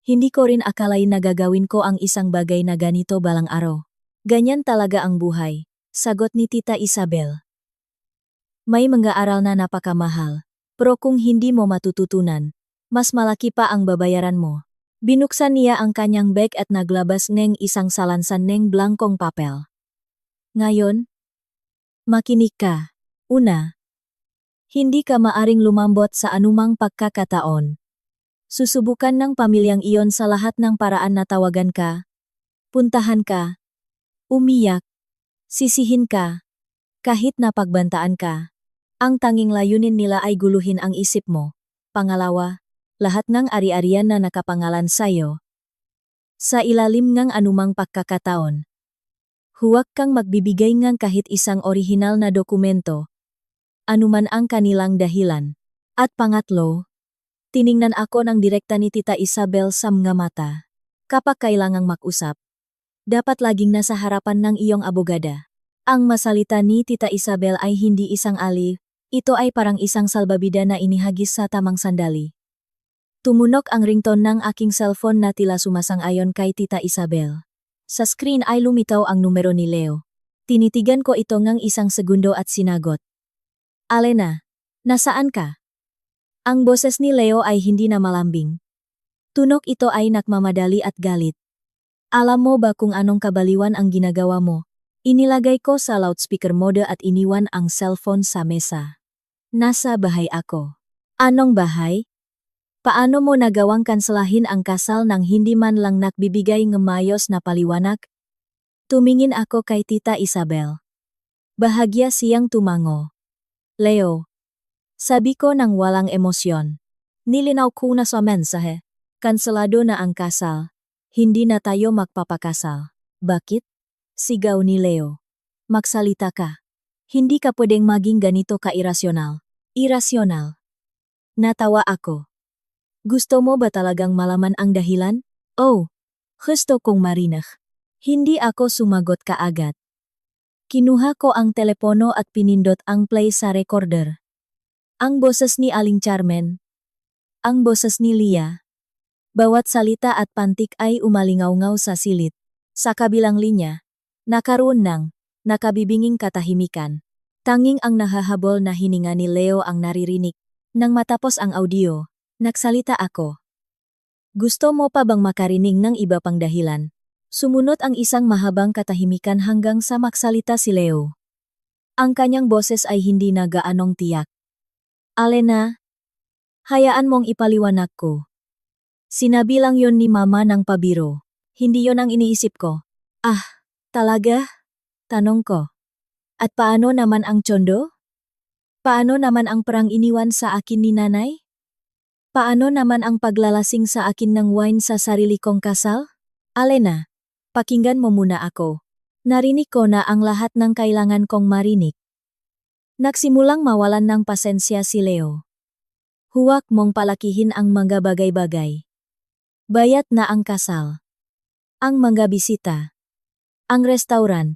[SPEAKER 1] Hindi ko rin akalain na gagawin ko ang isang bagay na ganito balang araw. Ganyan talaga ang buhay, sagot ni Tita Isabel. May mga aral na napakamahal, pero kung hindi mo matututunan, mas malaki pa ang babayaran mo. Binuksan niya ang kanyang bag at naglabas ng isang salansan ng blankong papel. Ngayon, makinig ka. Una, hindi ka maaring lumambot sa anumang pagkakataon. Susubukan ng pamilyang iyon sa lahat ng paraan na tawagan ka, puntahan ka, umiyak, sisihin ka, Kahit napagbantaan ka, ang tanging layunin nila ay guluhin ang isip mo. Pangalawa, lahat ng ari-arian na nakapangalan sa'yo. Sa ilalim ng anumang pagkakataon, huwag kang magbibigay ng kahit isang orihinal na dokumento, anuman ang kanilang dahilan. At pangatlo, tiningnan ako ng direkta ni Tita Isabel sa mga mata. Kapag kailangang mag-usap, dapat laging nasa harapan ng iyong abogada. Ang masalita ni Tita Isabel ay hindi isang aliw, ito ay parang isang salbabida na inihagis sa tamang sandali. Tumunok ang ringtone ng aking cellphone na tila sumasang-ayon kay Tita Isabel. Sa screen ay lumitaw ang numero ni Leo. Tinitigan ko ito ng isang segundo at sinagot. Alena, nasaan ka? Ang boses ni Leo ay hindi na malambing. Tunog ito ay nakmamadali at galit. Alam mo ba kung anong kabaliwan ang ginagawa mo? Inilagay ko sa loudspeaker mode at iniwan ang cellphone sa mesa. Nasa bahay ako. Anong bahay? Paano mo nagawang kanselahin ang kasal nang hindi man lang nagbibigay ng mayos na paliwanag? Tumingin ako kay Tita Isabel. Bahagya siyang tumango. Leo, sabi ko nang walang emosyon. Nilinaw ko na sa mensahe. Kanselado na ang kasal. Hindi na tayo magpapakasal. Bakit? Sigaw ni Leo. Magsalita ka. Hindi ka pwedeng maging ganito ka-irasyonal. Irasyonal. Natawa ako. Gusto mo ba talagang malaman ang dahilan? Oh, gusto kong marinig. Hindi ako sumagot kaagad. Kinuha ko ang telepono at pinindot ang play sa recorder. Ang boses ni Aling Carmen. Ang boses ni Lia. Bawat salita at pantik ay umalingaw-ngaw sa silid. Sa kabilang linya, nakaroon ng nakabibinging katahimikan. Tanging ang nahahabol na hininga ni Leo ang naririnig. Nang matapos ang audio, nagsalita ako. Gusto mo pa bang makarinig ng iba pang dahilan? Sumunod ang isang mahabang katahimikan hanggang sa magsalita si Leo. Ang kanyang boses ay hindi na gaanong tiyak. Alena, hayaan mong ipaliwanag ko. Sinabi lang yon ni Mama ng pabiro. Hindi yon ang iniisip ko. Ah, talaga? Tanong ko. At paano naman ang tsondo? Paano naman ang perang iniwan sa akin ni Nanay? Paano naman ang paglalasing sa akin ng wine sa sarili kong kasal? Alena, pakinggan mo muna ako. Narinig ko na ang lahat ng kailangan kong marinig. Nagsimulang mawalan ng pasensya si Leo. Huwag mong palakihin ang mga bagay-bagay. Bayat na ang kasal. Ang mga bisita. Ang restauran.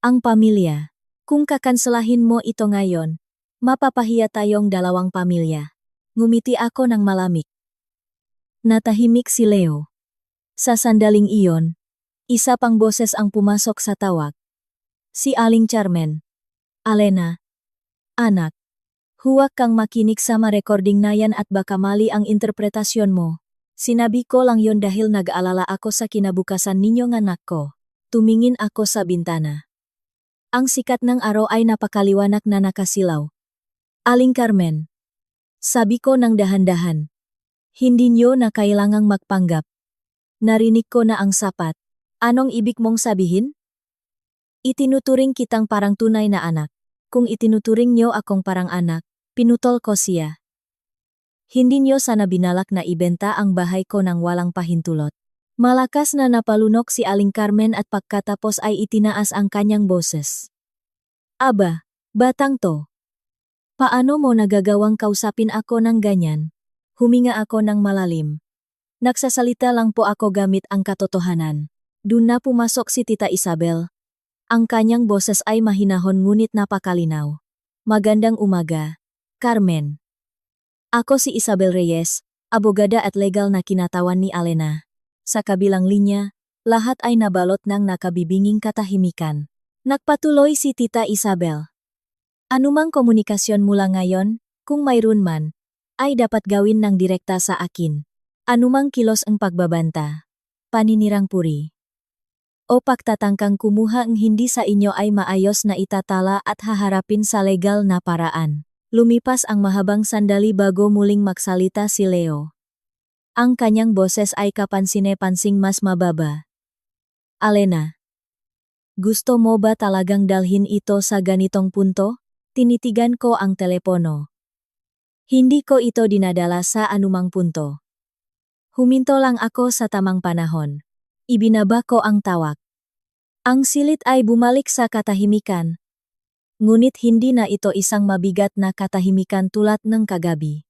[SPEAKER 1] Ang pamilya. Kung kakanselahin mo ito ngayon, mapapahiya tayong dalawang pamilya. Ngumiti ako ng malamig. Natahimik si Leo. Sa sandaling iyon, isa pang boses ang pumasok sa tawag. Si Aling Carmen. Alena. Anak. Huwag kang makinig sa ma-recording na yan at baka mali ang interpretasyon mo. Sinabi ko lang yon dahil nag-aalala ako sa kinabukasan ninyong anak ko. Tumingin ako sa bintana. Ang sikat ng araw ay napakaliwanag na nakasilaw. Aling Carmen. Sabi ko ng dahan-dahan. Hindi niyo na kailangang magpanggap. Narinig ko na ang sapat. Anong ibig mong sabihin? Itinuturing kitang parang tunay na anak. Kung itinuturing niyo akong parang anak, pinutol ko siya. Hindi niyo sana binalak na ibenta ang bahay ko ng walang pahintulot. Malakas na napalunok si Aling Carmen at pagkatapos ay itinaas ang kanyang boses. Aba, batang to. Paano mo nagagawang kausapin ako ng ganyan? Huminga ako ng malalim. Nagsasalita lang po ako gamit ang katotohanan. Doon na pumasok si Tita Isabel. Ang kanyang boses ay mahinahon ngunit napakalinaw. Magandang umaga, Carmen. Ako si Isabel Reyes, abogada at legal na kinatawan ni Alena. Sa kabilang linya, lahat ay nabalot ng nakabibinging katahimikan. Nagpatuloy si Tita Isabel. Anumang komunikasyon mula ngayon, kung mayroon man, ay dapat gawin ng direkta sa akin. Anumang kilos ang pagbabanta, paninirang puri, o pagtatangkang kumuha ang hindi sa inyo ay maayos na itatala at haharapin sa legal na paraan. Lumipas ang mahabang sandali bago muling magsalita si Leo. Ang kanyang boses ay kapansine-pansing mas mababa. Alena. Gusto mo ba talagang dalhin ito sa ganitong punto? Tinitigan ko ang telepono. Hindi ko ito dinadala sa anumang punto. Huminto lang ako sa tamang panahon. Ibinaba ko ang tawag. Ang silit ay bumalik sa katahimikan. Ngunit hindi na ito isang mabigat na katahimikan tulad ng kagabi.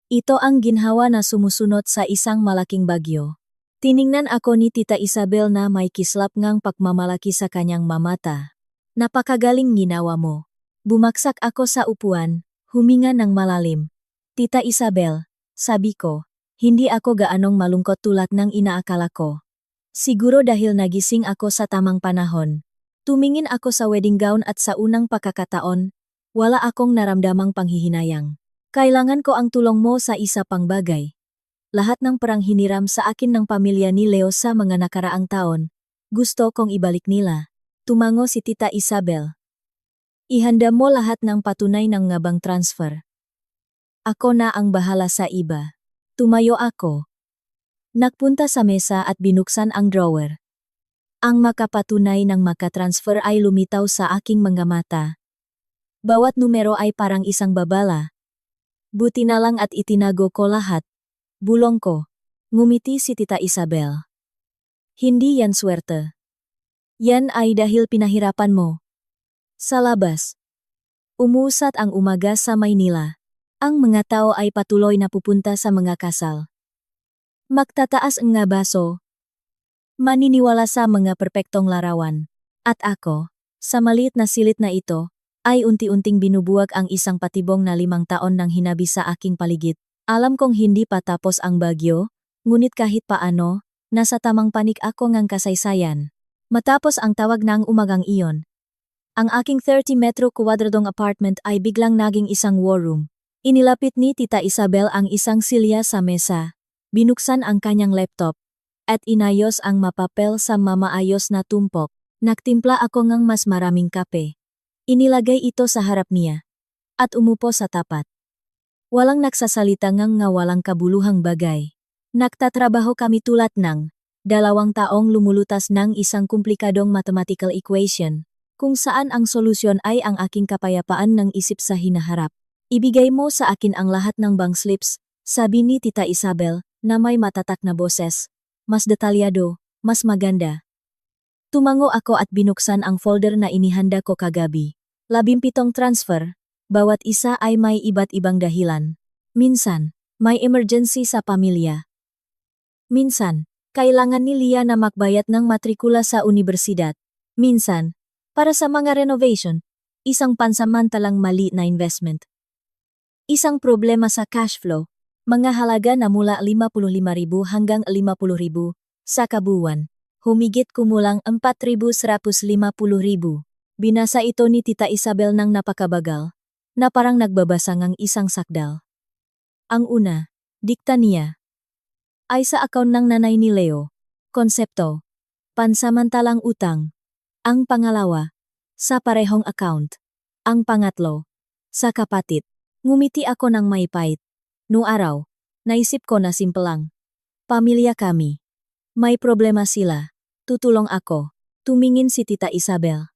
[SPEAKER 1] Ito ang ginhawa na sumusunod sa isang malaking bagyo. Tiningnan ako ni Tita Isabel na may kislap ngang pagmamalaki sa kanyang mamata. Napakagaling ginawa mo. Bumaksak ako sa upuan, huminga ng malalim. Tita Isabel, sabi ko, hindi ako gaanong malungkot tulad ng inaakala ko. Siguro dahil nagising ako sa tamang panahon. Tumingin ako sa wedding gown at sa unang pagkakataon, wala akong naramdamang panghihinayang. Kailangan ko ang tulong mo sa isa pang bagay. Lahat ng parang hiniram sa akin ng pamilya ni Leo sa mga nakaraang taon, gusto kong ibalik nila. Tumango si Tita Isabel. Ihanda mo lahat ng patunay ng ngabang transfer. Ako na ang bahala sa iba. Tumayo ako. Nagpunta sa mesa at binuksan ang drawer. Ang makapatunay ng makatransfer ay lumitaw sa aking mga mata. Bawat numero ay parang isang babala. Buti na lang at itinago ko lahat. Bulong ko. Ngumiti si Tita Isabel. Hindi yan swerte. Yan ay dahil pinahirapan mo. Sa labas. Umuusat ang umaga sa Maynila. Ang mga tao ay patuloy na pupunta sa mga kasal. Magtataas ang nga baso. Maniniwala sa mga perpektong larawan. At ako, sa maliit na silit na ito, ay unti-unting binubuwag ang isang patibong na 5 taon nang hinabi sa aking paligid. Alam kong hindi pa tapos ang bagyo, ngunit kahit paano, nasa tamang panik ako ngang kasaysayan. Matapos ang tawag ng umagang iyon, ang aking 30 metro kwadradong apartment ay biglang naging isang war room. Inilapit ni Tita Isabel ang isang silya sa mesa, binuksan ang kanyang laptop, at inayos ang mapapel sa mamaayos na tumpok. Nagtimpla ako ngang mas maraming kape. Inilagay ito sa harap niya. At umupo sa tapat. Walang nagsasalita ngang nga walang kabuluhang bagay. Nagtatrabaho kami tulad ng 2 taong lumulutas ng isang komplikadong mathematical equation, kung saan ang solusyon ay ang aking kapayapaan ng isip sa hinaharap. Ibigay mo sa akin ang lahat ng bank slips, sabi ni Tita Isabel, na may matatak na boses. Mas detalyado, mas maganda. Tumango ako at binuksan ang folder na inihanda ko kagabi. 17 transfer, bawat isa ay may iba't ibang dahilan. Minsan, may emergency sa pamilya. Minsan, kailangan ni Lia na magbayad ng matrikula sa universidad. Minsan, para sa mga renovation, isang pansamantalang mali na investment. Isang problema sa cash flow, mga halaga na mula 55,000 hanggang 50,000 sa kabuuan. Humigit kumulang 4,150,000. Binasa ito ni Tita Isabel ng napakabagal, na parang nagbabasa ng isang sakdal. Ang una, dikta niya, ay sa account ng nanay ni Leo. Konsepto, pansamantalang utang. Ang pangalawa, sa parehong account. Ang pangatlo, sa kapatid. Ngumiti ako ng may pait. Noong araw, naisip ko na simple lang. Pamilya kami. May problema sila. Tutulong ako. Tumingin si Tita Isabel.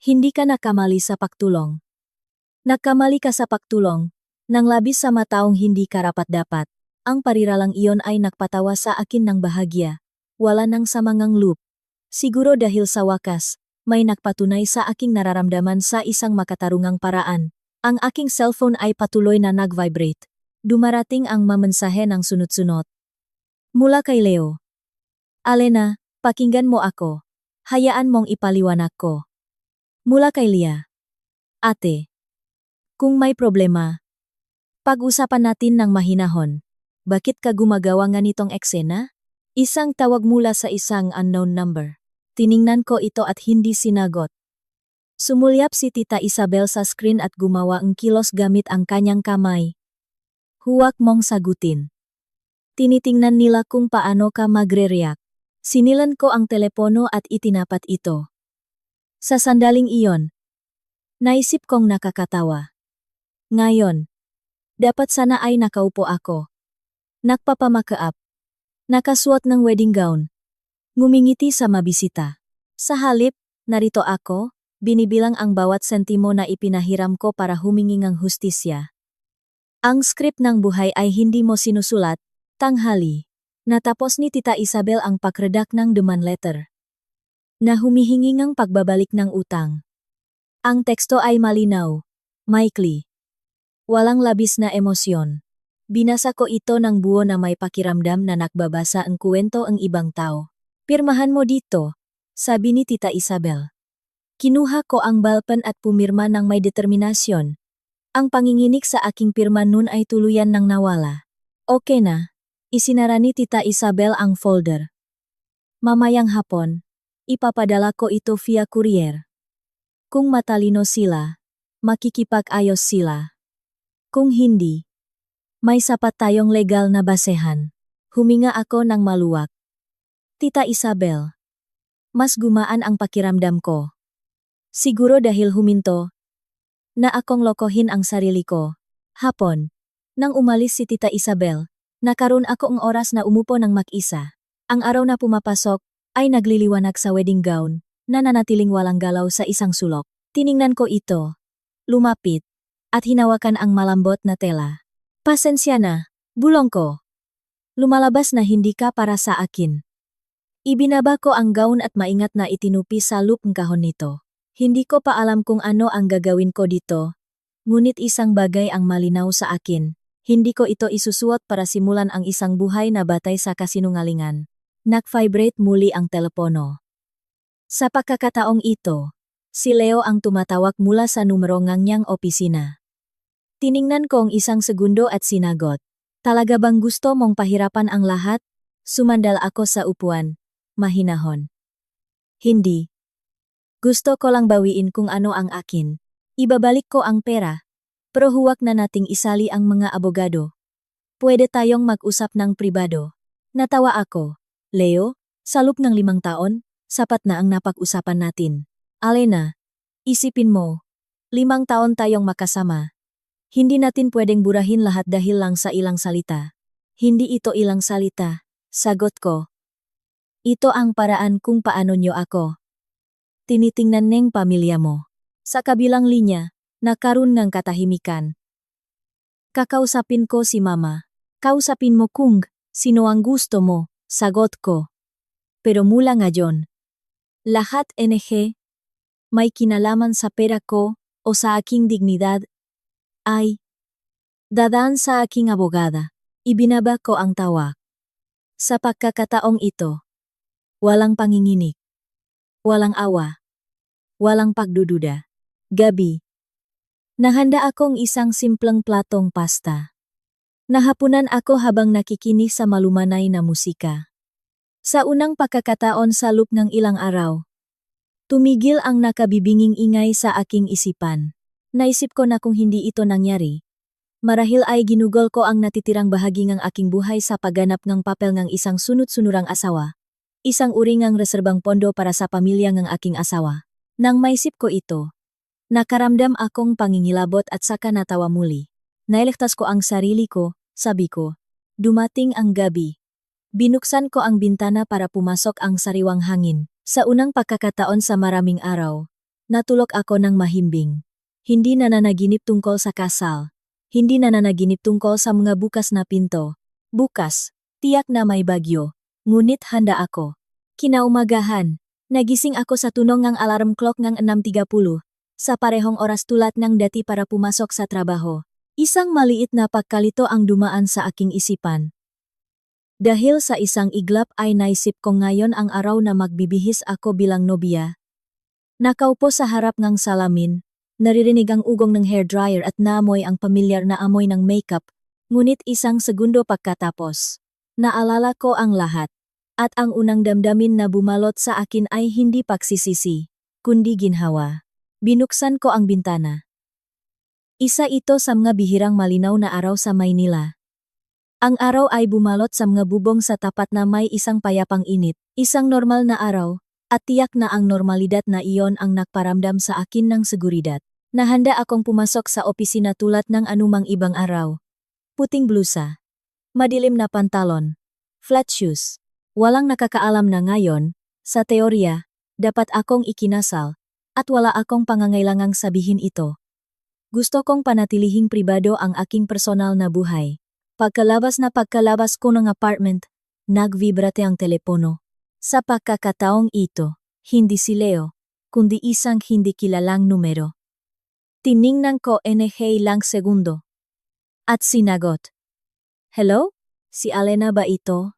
[SPEAKER 1] Hindi ka nakamali sa pagtulong. Nagkamali ka sa pagtulong, nang labis sa mataong hindi karapat-dapat. Ang pariralang iyon ay nagpatawa sa akin ng bahagya. Wala nang samangang loop. Siguro dahil sa wakas, may nagpatunay sa aking nararamdaman sa isang makatarungang paraan. Ang aking cellphone ay patuloy na nag-vibrate. Dumarating ang mamensahe ng sunod-sunod. Mula kay Leo. Alena, pakinggan mo ako. Hayaan mong ipaliwanag ko. Mula kay Lia. Ate. Kung may problema, pag-usapan natin ng mahinahon. Bakit ka gumagawa nga nitong eksena? Isang tawag mula sa isang unknown number. Tiningnan ko ito at hindi sinagot. Sumulyap si Tita Isabel sa screen at gumawa ng kilos gamit ang kanyang kamay. Huwag mong sagutin. Tinitingnan nila kung paano ka magre-react. Sinilan ko ang telepono at itinapat ito. Sa sandaling iyon, naisip kong nakakatawa. Ngayon, dapat sana ay nakaupo ako. Nagpapamakaap. Nakasuot ng wedding gown. Ngumingiti sa mabisita. Sa halip, narito ako, binibilang ang bawat sentimo na ipinahiram ko para humingi ng hustisya. Ang script ng buhay ay hindi mo sinusulat, tanghali. Natapos ni Tita Isabel ang pagredak ng demand letter na humihingi ng pagbabalik ng utang. Ang teksto ay malinaw, maikli. Walang labis na emosyon. Binasa ko ito ng buo na may pakiramdam na nagbabasa ang kwento ang ibang tao. Pirmahan mo dito, sabi ni Tita Isabel. Kinuha ko ang balpen at pumirma ng may determinasyon. Ang panginginig sa aking pirma nun ay tuluyan ng nawala. Okay na, isinara ni Tita Isabel ang folder. Mamayang hapon, ipapadala ko ito via courier. Kung matalino sila, makikipag-ayos sila. Kung hindi, may sapat tayong legal na basehan. Huminga ako ng maluwag. Tita Isabel, mas gumaan ang pakiramdam ko. Siguro dahil huminto na akong lokohin ang sarili ko. Hapon, nang umalis si Tita Isabel, nakaroon ako ang oras na umupo ng mag-isa. Ang araw na pumapasok ay nagliliwanag sa wedding gown na nanatiling walang galaw sa isang sulok. Tiningnan ko ito, lumapit, at hinawakan ang malambot na tela. Pasensya na, bulong ko. Lumalabas na hindi ka para sa akin. Ibinaba ko ang gown at maingat na itinupi sa loop ng kahon nito. Hindi ko pa alam kung ano ang gagawin ko dito. Ngunit isang bagay ang malinaw sa akin. Hindi ko ito isusuot para simulan ang isang buhay na batay sa kasinungalingan. Nag-vibrate muli ang telepono. Sa pagkakataong ito, si Leo ang tumatawag mula sa numero ng niyang opisina. Tiningnan ko ang isang segundo at sinagot. Talaga bang gusto mong pahirapan ang lahat? Sumandal ako sa upuan. Mahinahon. Hindi. Gusto ko lang bawiin kung ano ang akin. Ibabalik ko ang pera. Pero huwag na nating isali ang mga abogado. Pwede tayong mag-usap ng pribado. Natawa ako. Leo, sa loob ng 5 taon, sapat na ang napag-usapan natin. Alena, isipin mo. 5 taon tayong makasama. Hindi natin pwedeng burahin lahat dahil lang sa ilang salita. Hindi ito ilang salita, sagot ko. Ito ang paraan kung paano nyo ako tinitingnan ng pamilya mo. Sa kabilang linya, nagkaroon ng katahimikan. Kakausapin ko si Mama. Kausapin mo kung sino ang gusto mo, sagot ko. Pero mula ngayon, lahat NG, may kinalaman sa pera ko o sa aking dignidad, ay dadaan sa aking abogada. Ibinaba ko ang tawa. Sa pagkakataong ito, walang panginginig, walang awa, walang pagdududa. Gabi. Nahanda akong isang simpleng platong pasta. Nahapunan ako habang nakikinig sa malumanay na musika. Sa unang pagkakataon sa loob ng ilang araw, tumigil ang nakabibinging ingay sa aking isipan. Naisip ko na kung hindi ito nangyari, marahil ay ginugol ko ang natitirang bahagi ng aking buhay sa pagganap ng papel ng isang sunod-sunurang asawa. Isang uri ng reserbang pondo para sa pamilya ng aking asawa. Nang maisip ko ito, nakaramdam akong pangingilabot at saka natawa muli. Nailigtas ko ang sarili ko, sabi ko. Dumating ang gabi. Binuksan ko ang bintana para pumasok ang sariwang hangin. Sa unang pagkakataon sa maraming araw, natulog ako ng mahimbing. Hindi nananaginip tungkol sa kasal. Hindi nananaginip tungkol sa mga bukas na pinto. Bukas, tiyak na may bagyo. Ngunit handa ako. Kinaumagahan, nagising ako sa tunog ng alarm clock ng 6:30, sa parehong oras tulad ng dati para pumasok sa trabaho. Isang maliit na pagkalito ang dumaan sa aking isipan. Dahil sa isang iglap ay naisip ko ngayon ang araw na magbibihis ako bilang nobya. Nakaupo sa harap ng salamin, naririnig ang ugong ng hairdryer at naamoy ang pamilyar na amoy ng makeup, ngunit isang segundo pagkatapos, naalala ko ang lahat. At ang unang damdamin na bumalot sa akin ay hindi pagsisisi, kundi ginhawa. Binuksan ko ang bintana. Isa ito sa mga bihirang malinaw na araw sa Maynila. Ang araw ay bumalot sa mga bubong sa tapat na may isang payapang init, isang normal na araw, at tiyak na ang normalidad na iyon ang nagparamdam sa akin ng seguridad. Nahanda akong pumasok sa opisina tulad ng anumang ibang araw. Puting blusa, madilim na pantalon, flat shoes. Walang nakakaalam na ngayon, sa teorya, dapat akong ikinasal, at wala akong pangangailangang sabihin ito. Gusto kong panatilihing pribado ang aking personal na buhay. Pagkalabas ko ng apartment, nagvibrate ang telepono. Sa pagkakataong ito, hindi si Leo, kundi isang hindi kilalang numero. Tiningnan ko ilang segundo. At sinagot. Hello? Si Alena ba ito?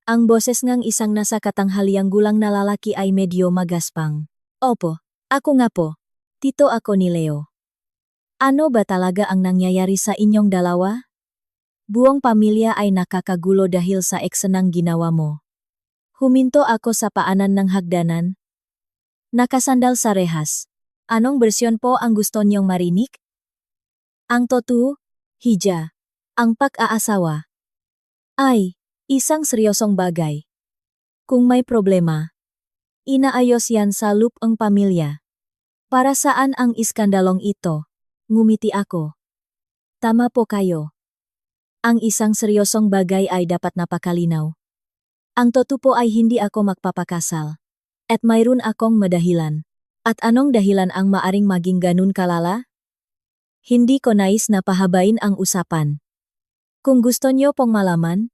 [SPEAKER 1] Ang boses ng isang nasa katanghaliang gulang na lalaki ay medyo magaspang. Opo, ako nga po. Tito ako ni Leo. Ano ba talaga ang nangyayari sa inyong dalawa? Buong pamilya ay nakakagulo dahil sa eksenang ginawa mo. Huminto ako sa paanan ng hagdanan. Nakasandal sa rehas. Anong bersyon po ang gusto niyong marinig? Ang totoo, Hija, ang pag-aasawa ay isang seryosong bagay. Kung may problema, inaayos yan sa lupang pamilya. Para saan ang iskandalong ito? Ngumiti ako. Tama po kayo. Ang isang seryosong bagay ay dapat napakalinaw. Ang totoo po ay hindi ako magpapakasal. At mayroon akong madahilan. At anong dahilan ang maaring maging ganun kalala? Hindi ko nais na pahabain ang usapan. Kung gusto niyo pong malaman,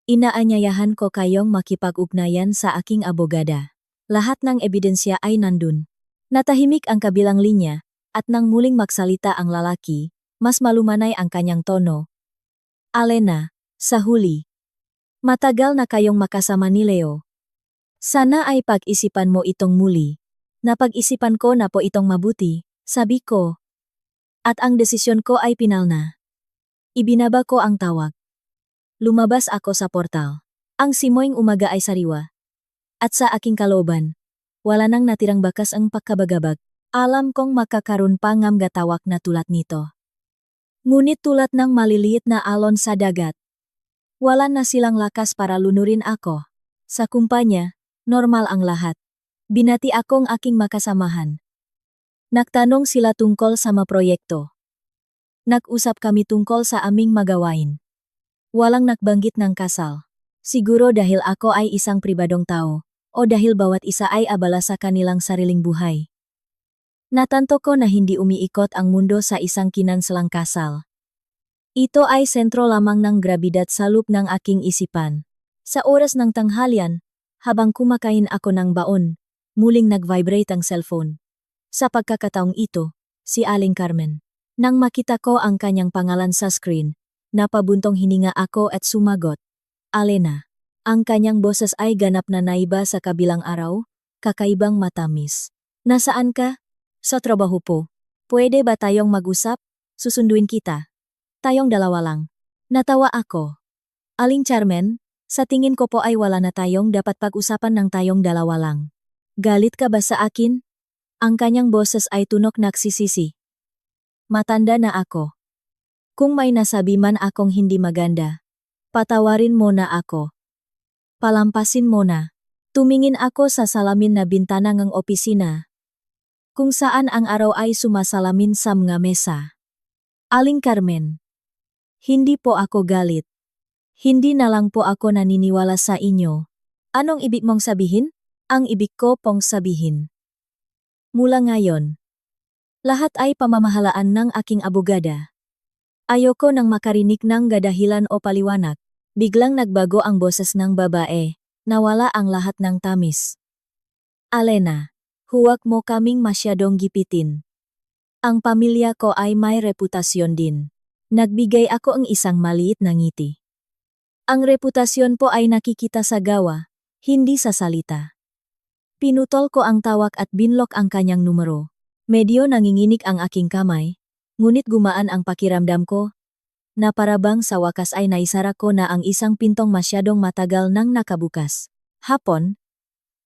[SPEAKER 1] inaanyayahan ko kayong makipag-ugnayan sa aking abogada. Lahat ng ebidensya ay nandun. Natahimik ang kabilang linya, at nang muling magsalita ang lalaki, mas malumanay ang kanyang tono. Alena, sa huli. Matagal na kayong makasama ni Leo. Sana ay pag-isipan mo itong muli. Napag-isipan ko na po itong mabuti, sabi ko. At ang desisyon ko ay pinal na. Ibinaba ko ang tawag. Lumabas ako sa portal. Ang simoyng umaga ay sariwa. At sa aking kalooban, wala nang natirang bakas ang pagkabagabag. Alam kong makakaroon pa ng gatawak na tulad nito. Ngunit tulad ng maliliit na alon sa dagat, wala na silang lakas para lunurin ako. Sa kumpanya, normal ang lahat. Binati akong aking makasamahan. Nagtanong sila tungkol sa mga proyekto. Nag-usap kami tungkol sa aming magawain. Walang nakbanggit ng kasal. Siguro dahil ako ay isang pribadong tao, o dahil bawat isa ay abala sa kanilang sariling buhay. Natanto ko na hindi umiikot ang mundo sa isang kinansalang kasal. Ito ay sentro lamang ng grabidad sa loop ng aking isipan. Sa oras ng tanghalian, habang kumakain ako ng baon, muling nag-vibrate ang cellphone. Sa pagkakataong ito, si Aling Carmen. Nang makita ko ang kanyang pangalan sa screen, napabuntong hininga ako at sumagot. Alena. Ang kanyang boses ay ganap na naiba sa kabilang araw, kakaibang matamis. Nasaan ka? Sa trabaho po. Pwede ba tayong mag-usap? Susunduin kita. Tayong dalawa lang. Natawa ako. Aling Carmen, sa tingin ko po ay wala na tayong dapat pag-usapan ng tayong dalawa lang. Galit ka ba sa akin? Ang kanyang boses ay tunok nagsisisi. Matanda na ako. Kung may nasabi man akong hindi maganda, patawarin mo na ako. Palampasin mo na. Tumingin ako sa salamin na bintana ng opisina, kung saan ang araw ay sumasalamin sa mga mesa. Aling Carmen. Hindi po ako galit. Hindi na lang po ako naniniwala sa inyo. Anong ibig mong sabihin? Ang ibig ko pong sabihin. Mula ngayon, lahat ay pamamahalaan ng aking abogada. Ayoko nang makarinig ng gadahilan o paliwanag. Biglang nagbago ang boses ng babae. Nawala ang lahat ng tamis. Alena, huwag mo kaming masyadong gipitin. Ang pamilya ko ay may reputasyon din. Nagbigay ako ang isang maliit na ngiti. Ang reputasyon po ay nakikita sa gawa, hindi sa salita. Pinutol ko ang tawag at binlock ang kanyang numero. Medyo nanginginig ang aking kamay, ngunit gumaan ang pakiramdam ko, na parabang sa wakas ay naisara ko na ang isang pintong masyadong matagal nang nakabukas. Hapon,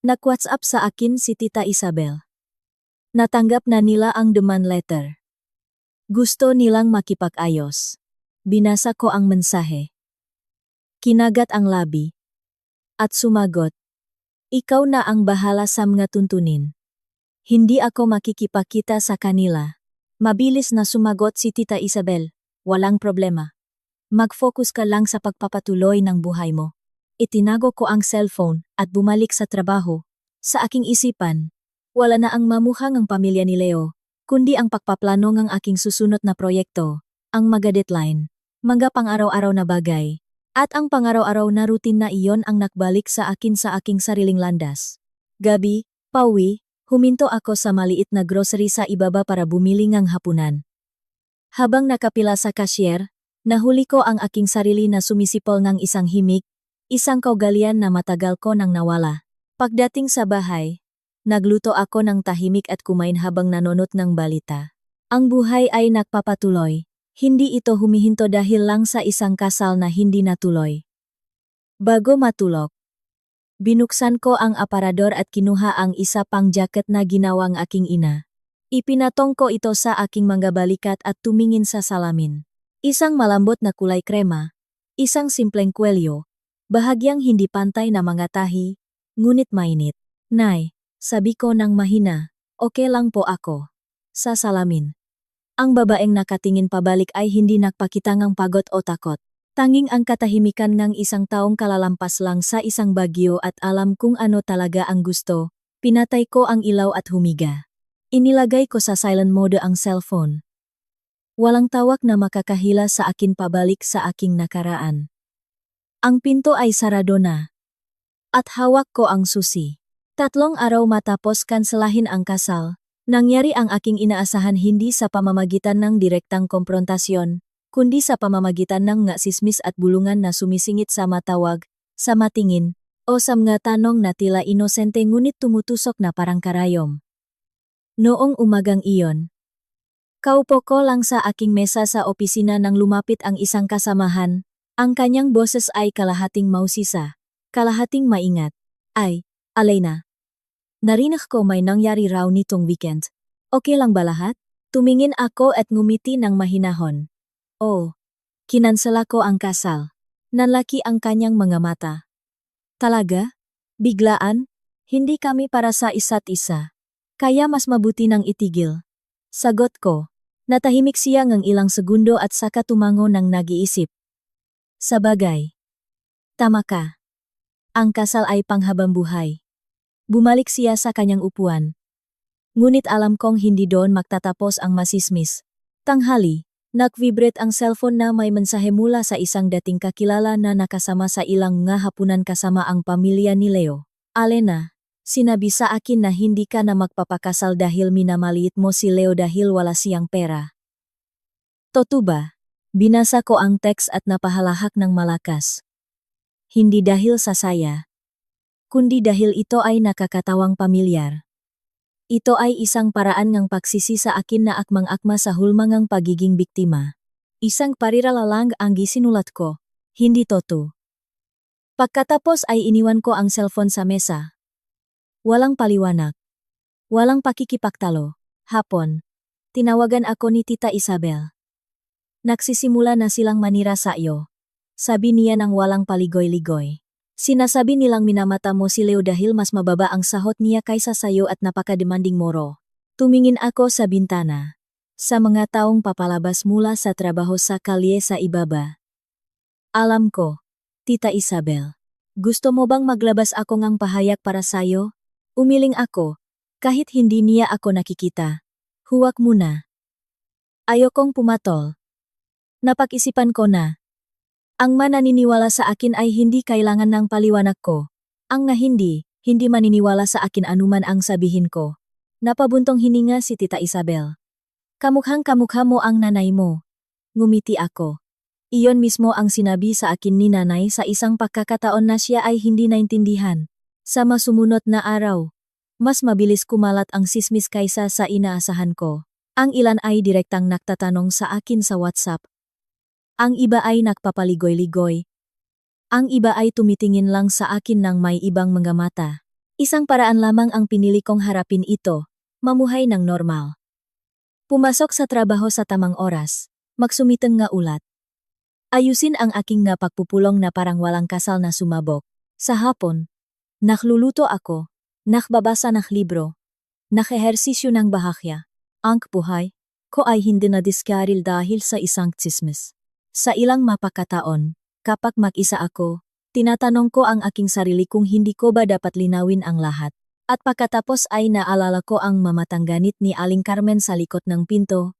[SPEAKER 1] nag-WhatsApp sa akin si Tita Isabel. Natanggap na nila ang demand letter. Gusto nilang makipag-ayos. Binasa ko ang mensahe. Kinagat ang labi. At sumagot. Ikaw na ang bahala sa mga tuntunin. Hindi ako makikipakita sa kanila. Mabilis na sumagot si Tita Isabel. Walang problema. Mag-focus ka lang sa pagpapatuloy ng buhay mo. Itinago ko ang cellphone at bumalik sa trabaho. Sa aking isipan, wala na ang mamuhang ang pamilya ni Leo, kundi ang pagpaplano ng aking susunod na proyekto, ang mga deadline, mga pang-araw-araw na bagay, at ang pang-araw-araw na routine na iyon ang nakbalik sa akin sa aking sariling landas. Gabi, pauwi, huminto ako sa maliit na grocery sa ibaba para bumili ng hapunan. Habang nakapila sa cashier, nahuli ko ang aking sarili na sumisipol ng isang himig, isang kaugalian na matagal ko nang nawala. Pagdating sa bahay, nagluto ako ng tahimik at kumain habang nanonood ng balita. Ang buhay ay nagpapatuloy, hindi ito humihinto dahil lang sa isang kasal na hindi natuloy. Bago matulog, binuksan ko ang aparador at kinuha ang isa pang jacket na ginawang aking ina. Ipinatong ko ito sa aking mga balikat at tumingin sa salamin. Isang malambot na kulay krema, isang simpleng kwelyo, bahagyang hindi pantay na mga tahi, ngunit mainit. Nay, sabi ko nang mahina, okay lang po ako. Sa salamin. Ang babaeng nakatingin pabalik ay hindi nagpakita ng pagod o takot. Tanging ang katahimikan ng isang taong kalalampas lang sa isang bagyo at alam kung ano talaga ang gusto. Pinatay ko ang ilaw at humiga. Inilagay ko sa silent mode ang cellphone. Walang tawag na makakahila sa akin pabalik sa aking nakaraan. Ang pinto ay sarado na. At hawak ko ang susi. 3 araw matapos kanselahin ang kasal, nangyari ang aking inaasahan hindi sa pamamagitan ng direktang komprontasyon, kundi sa pamamagitan ng ngasismis at bulungan na sumisingit sa matawag, sa matingin, o sa mga tanong na tila inosente ngunit tumutusok na parang karayom. Noong umagang iyon, kaupo ko lang sa aking mesa sa opisina nang lumapit ang isang kasamahan, ang kanyang boses ay kalahating mausisa. Kalahating maingat. Ay, Alena. Narinig ko may nangyari raw nitong weekend. Okay lang ba lahat? Tumingin ako at ngumiti ng mahinahon. Oh, kinansela ko ang kasal. Nanlaki ang kanyang mga mata. Talaga? Biglaan? Hindi kami para sa isa't isa. Kaya mas mabuti nang itigil. Sagot ko. Natahimik siya ng ilang segundo at saka tumango ng nag-iisip. Sabagay. Tama ka. Ang kasal ay panghabang buhay. Bumalik siya sa kanyang upuan. Ngunit alam kong hindi doon magtatapos ang masismis. Tanghali, nag-vibrate ang cellphone na may mensahe mula sa isang dating kakilala na nakasama sa ilang nga hapunan kasama ang pamilya ni Leo. Alena, sinabi sa akin na hindi ka na magpapakasal dahil minamaliit mo si Leo dahil wala siyang pera. Totoo ba? Binasa ko ang text at napahalahak ng malakas. Hindi dahil sa saya, kundi dahil ito ay nakakatawang pamilyar. Ito ay isang paraan ng pagsisi sa akin na akmang-akma sa hulmangang pagiging biktima. Isang parirala lang ang gisinulat ko, hindi totoo. Pagkatapos ay iniwan ko ang cellphone sa mesa. Walang paliwanag. Walang pakikipaktalo. Hapon, tinawagan ako ni Tita Isabel. Nagsisimula na silang manira sa iyo. Sabi niya nang walang paligoy-ligoy. Sinasabi nilang minamata mo si Leo dahil mas mababa ang sahot niya kaysa sayo at napaka-demanding moro. Tumingin ako sa bintana. Sa mga taong papalabas mula sa trabaho sa kalye sa ibaba. Alam ko, Tita Isabel. Gusto mo bang maglabas ako ng pahayag para sayo? Umiling ako, kahit hindi niya ako nakikita. Huwag muna. Ayokong pumatol. Napag-isipan ko na. Ang mananiniwala sa akin ay hindi kailangan ng paliwanag ko. Ang nga hindi maniniwala sa akin anuman ang sabihin ko. Napabuntong hininga si Tita Isabel. Kamukhang kamukha mo ang nanay mo. Ngumiti ako. Iyon mismo ang sinabi sa akin ni nanay sa isang pagkakataon na siya ay hindi naintindihan. Sa masumunod na araw, mas mabilis kumalat ang sismis kaysa sa inaasahan ko. Ang ilan ay direktang nagtatanong sa akin sa WhatsApp. Ang iba ay nagpapaligoy-ligoy. Ang iba ay tumitingin lang sa akin ng may ibang mga mata. Isang paraan lamang ang pinili kong harapin ito, mamuhay ng normal. Pumasok sa trabaho sa tamang oras, magsumiteng nga ulat. Ayusin ang aking nga pagpupulong na parang walang kasal na sumabok. Sa hapon, nakluluto ako, nakbabasa ng libro, nakehersisyo ng bahagya. Ang buhay ko ay hindi na diskaril dahil sa isang tsismis. Sa ilang mapakataon, kapag mag-isa ako, tinatanong ko ang aking sarili kung hindi ko ba dapat linawin ang lahat. At pagkatapos ay naalala ko ang mamatangganit ni Aling Carmen sa likod ng pinto.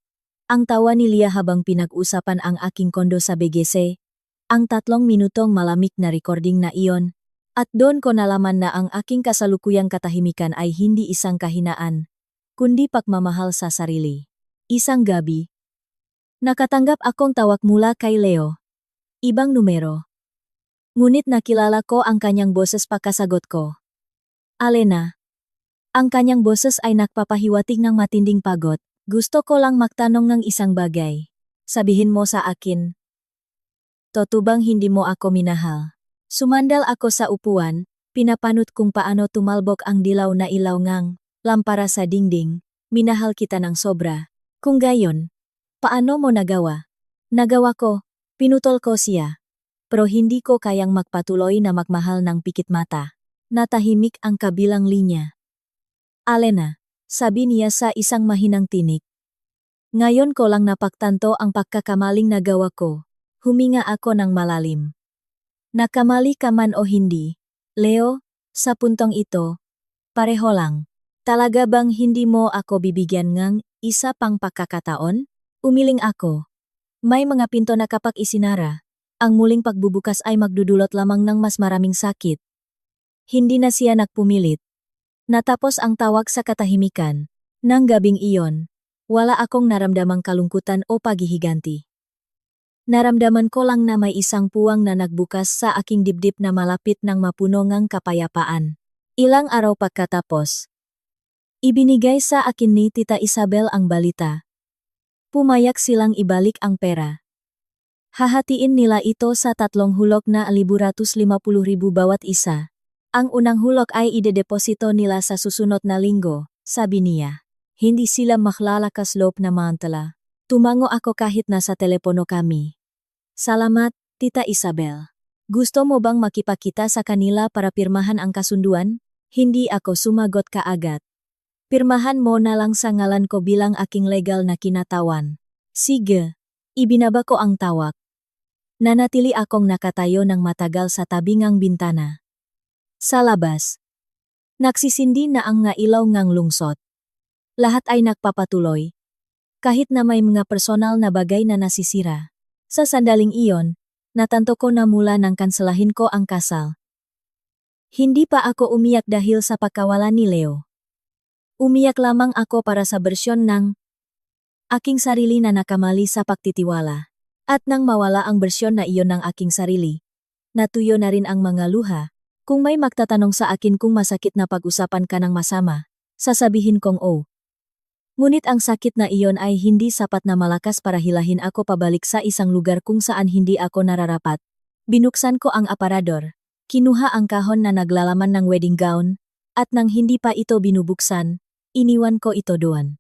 [SPEAKER 1] Ang tawa ni Lia habang pinag-usapan ang aking kondo sa BGC. Ang 3 minutong malamig na recording na iyon. At doon ko nalaman na ang aking kasalukuyang katahimikan ay hindi isang kahinaan, kundi pagmamahal sa sarili. Isang gabi, nakatanggap akong tawag mula kay Leo. Ibang numero. Ngunit nakilala ko ang kanyang boses pagkasagot ko. Alena. Ang kanyang boses ay nagpapahiwatig ng matinding pagod. Gusto ko lang magtanong ng isang bagay. Sabihin mo sa akin. Totoo hindi mo ako minahal? Sumandal ako sa upuan, pinapanot kung paano tumalbok ang dilaw na ilaw ngang lampara sa dingding. Minahal kita ng sobra. Kung gayon, paano mo nagawa? Nagawa ko, pinutol ko siya. Pero hindi ko kayang magpatuloy na magmahal ng pikit mata. Natahimik ang kabilang linya. Alena, sabi niya sa isang mahinang tinig. Ngayon ko lang napagtanto ang pagkakamaling nagawa ko. Huminga ako ng malalim. Nakamali ka man o hindi, Leo, sa puntong ito, pareho lang. Talaga bang hindi mo ako bibigyan ng isa pang pagkakataon? Umiling ako. May mga pinto na kapag isinara, ang muling pagbubukas ay magdudulot lamang ng mas maraming sakit. Hindi na siya nagpumilit. Natapos ang tawag sa katahimikan. Nang gabing iyon, wala akong naramdamang kalungkutan o paghihiganti. Naramdaman ko lang na may isang puwang na nagbukas sa aking dibdib na malapit ng mapuno ngang kapayapaan. Ilang araw pagkatapos, ibinigay sa akin ni Tita Isabel ang balita. Pumayag silang ibalik ang pera. Hahatiin nila ito sa 3 hulog na 150,000 bawat isa. Ang unang hulog ay idedeposito nila sa susunod na linggo, sabi niya. Hindi sila maklalakas loob na mantala. Tumango ako kahit nasa telepono kami. Salamat, Tita Isabel. Gusto mo bang makipagkita sa kanila para pirmahan ang kasunduan? Hindi ako sumagot kaagad. Pirmahan mo na lang sa ngalan ko bilang aking legal na kinatawan. Sige. Ibinaba ko ang tawag. Nanatili akong nakatayo ng matagal sa tabingang bintana. Sa labas, nagsisindi na ang nga ilaw ngang lungsot. Lahat ay nagpapatuloy. Kahit na may mga personal na bagay na nasisira. Sa sandaling iyon, natanto ko na mula nang kanselahin ko ang kasal. Hindi pa ako umiyak dahil sa pagkawalan ni Leo. Umiyak lamang ako para sa bersyon ng aking sarili na nakamali sa pagtitiwala. At nang mawala ang bersyon na iyon ng aking sarili, natuyo na rin ang mga luha. Kung may magtatanong sa akin kung masakit na pag-usapan ka ng masama, sasabihin kong oo. Ngunit ang sakit na iyon ay hindi sapat na malakas para hilahin ako pabalik sa isang lugar kung saan hindi ako nararapat. Binuksan ko ang aparador, kinuha ang kahon na naglalaman ng wedding gown, at nang hindi pa ito binubuksan, iniwan ko ito doon.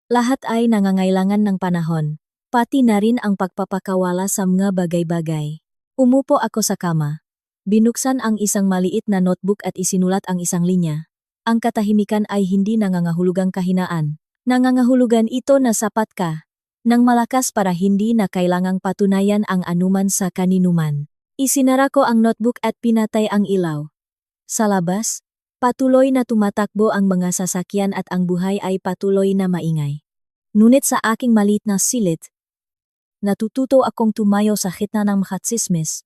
[SPEAKER 1] Lahat ay nangangailangan ng panahon, pati na rin ang pagpapakawala sa mga bagay-bagay. Umupo ako sa kama. Binuksan ang isang maliit na notebook at isinulat ang isang linya. Ang katahimikan ay hindi nangangahulugang kahinaan. Nangangahulugan ito na sapat ka, nang malakas para hindi na kailangang patunayan ang anuman sa kaninuman. Isinara ko ang notebook at pinatay ang ilaw. Sa labas, patuloy na tumatakbo ang mga sasakyan at ang buhay ay patuloy na maingay. Ngunit sa aking maliit na silid, natututo akong tumayo sa gitna ng mga tsismis.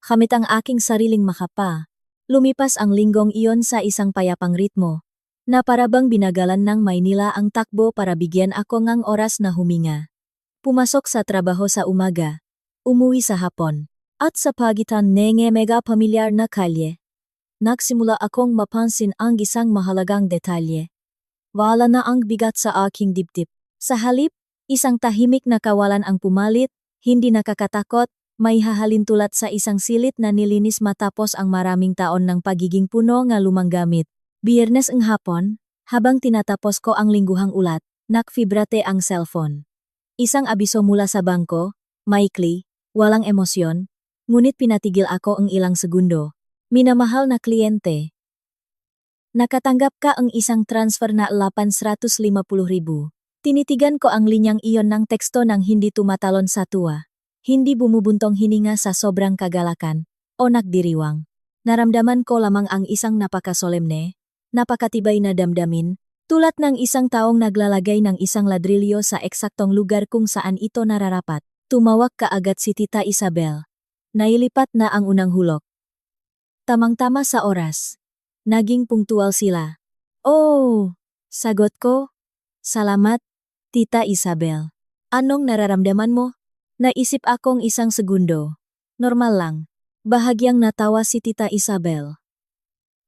[SPEAKER 1] Kamit ang aking sariling makapa, lumipas ang linggong iyon sa isang payapang ritmo, na parabang binagalan ng Maynila ang takbo para bigyan ako ng oras na huminga. Pumasok sa trabaho sa umaga, umuwi sa hapon, at sa pagitan ng mega pamilyar na kalye, nagsimula akong mapansin ang isang mahalagang detalye. Wala na ang bigat sa aking dibdib. Sa halip, isang tahimik na kawalan ang pumalit, hindi nakakatakot, may hahalintulad sa isang silit na nilinis matapos ang maraming taon ng pagiging puno nga lumang gamit. Biyernes ng hapon, habang tinatapos ko ang lingguhang ulat, nakvibrate ang cellphone. Isang abiso mula sa bangko, maikli, walang emosyon, ngunit pinatigil ako ang ilang segundo. Minamahal na kliyente. Nakatanggap ka ang isang transfer na 850,000. Tinitigan ko ang linyang iyon ng teksto nang hindi tumatalon sa tuwa. Hindi bumubuntong hininga sa sobrang kagalakan o nagdiriwang. Naramdaman ko lamang ang isang napakasolemne, Napakatibay na damdamin, tulad ng isang taong naglalagay ng isang ladrilyo sa eksaktong lugar kung saan ito nararapat. Tumawag kaagad si Tita Isabel. Nailipat na ang unang hulog. Tamang-tama sa oras. Naging pungtual sila. Oh! Sagot ko. Salamat, Tita Isabel. Anong nararamdaman mo? Naisip akong isang segundo. Normal lang. Bahagyang natawa si Tita Isabel.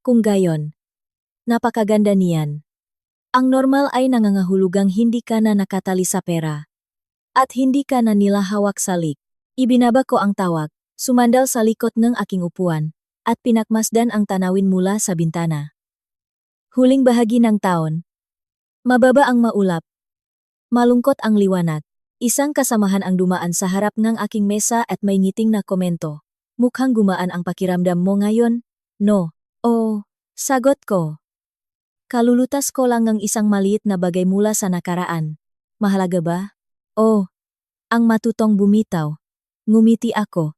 [SPEAKER 1] Kung gayon, napakaganda niyan. Ang normal ay nangangahulugang hindi ka na nakatali sa pera. At hindi ka na nila hawak sa lik. Ibinaba ko ang tawag, sumandal sa likod ng aking upuan, at pinakmasdan ang tanawin mula sa bintana. Huling bahagi ng taon. Mababa ang maulap. Malungkot ang liwanag. Isang kasamahan ang dumaan sa harap ng aking mesa at may ngiting na komento. Mukhang gumaan ang pakiramdam mo ngayon? No. Oh, sagot ko. Kalulutas ko lang ng isang maliit na bagay mula sa nakaraan. Mahalaga ba? Oh, ang matutong bumitaw. Ngumiti ako.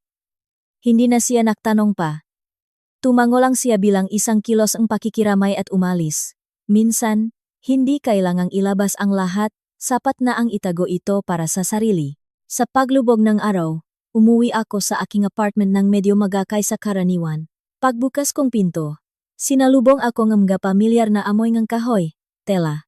[SPEAKER 1] Hindi na siya nagtanong pa. Tumango lang siya bilang isang kilos ang pakikiramay at umalis. Minsan, hindi kailangang ilabas ang lahat, sapat na ang itago ito para sa sarili. Sa paglubog ng araw, umuwi ako sa aking apartment ng medyo magakay sa karaniwan. Pagbukas kong pinto, sinalubong ako ng mga pamilyar na amoy ng kahoy, tela.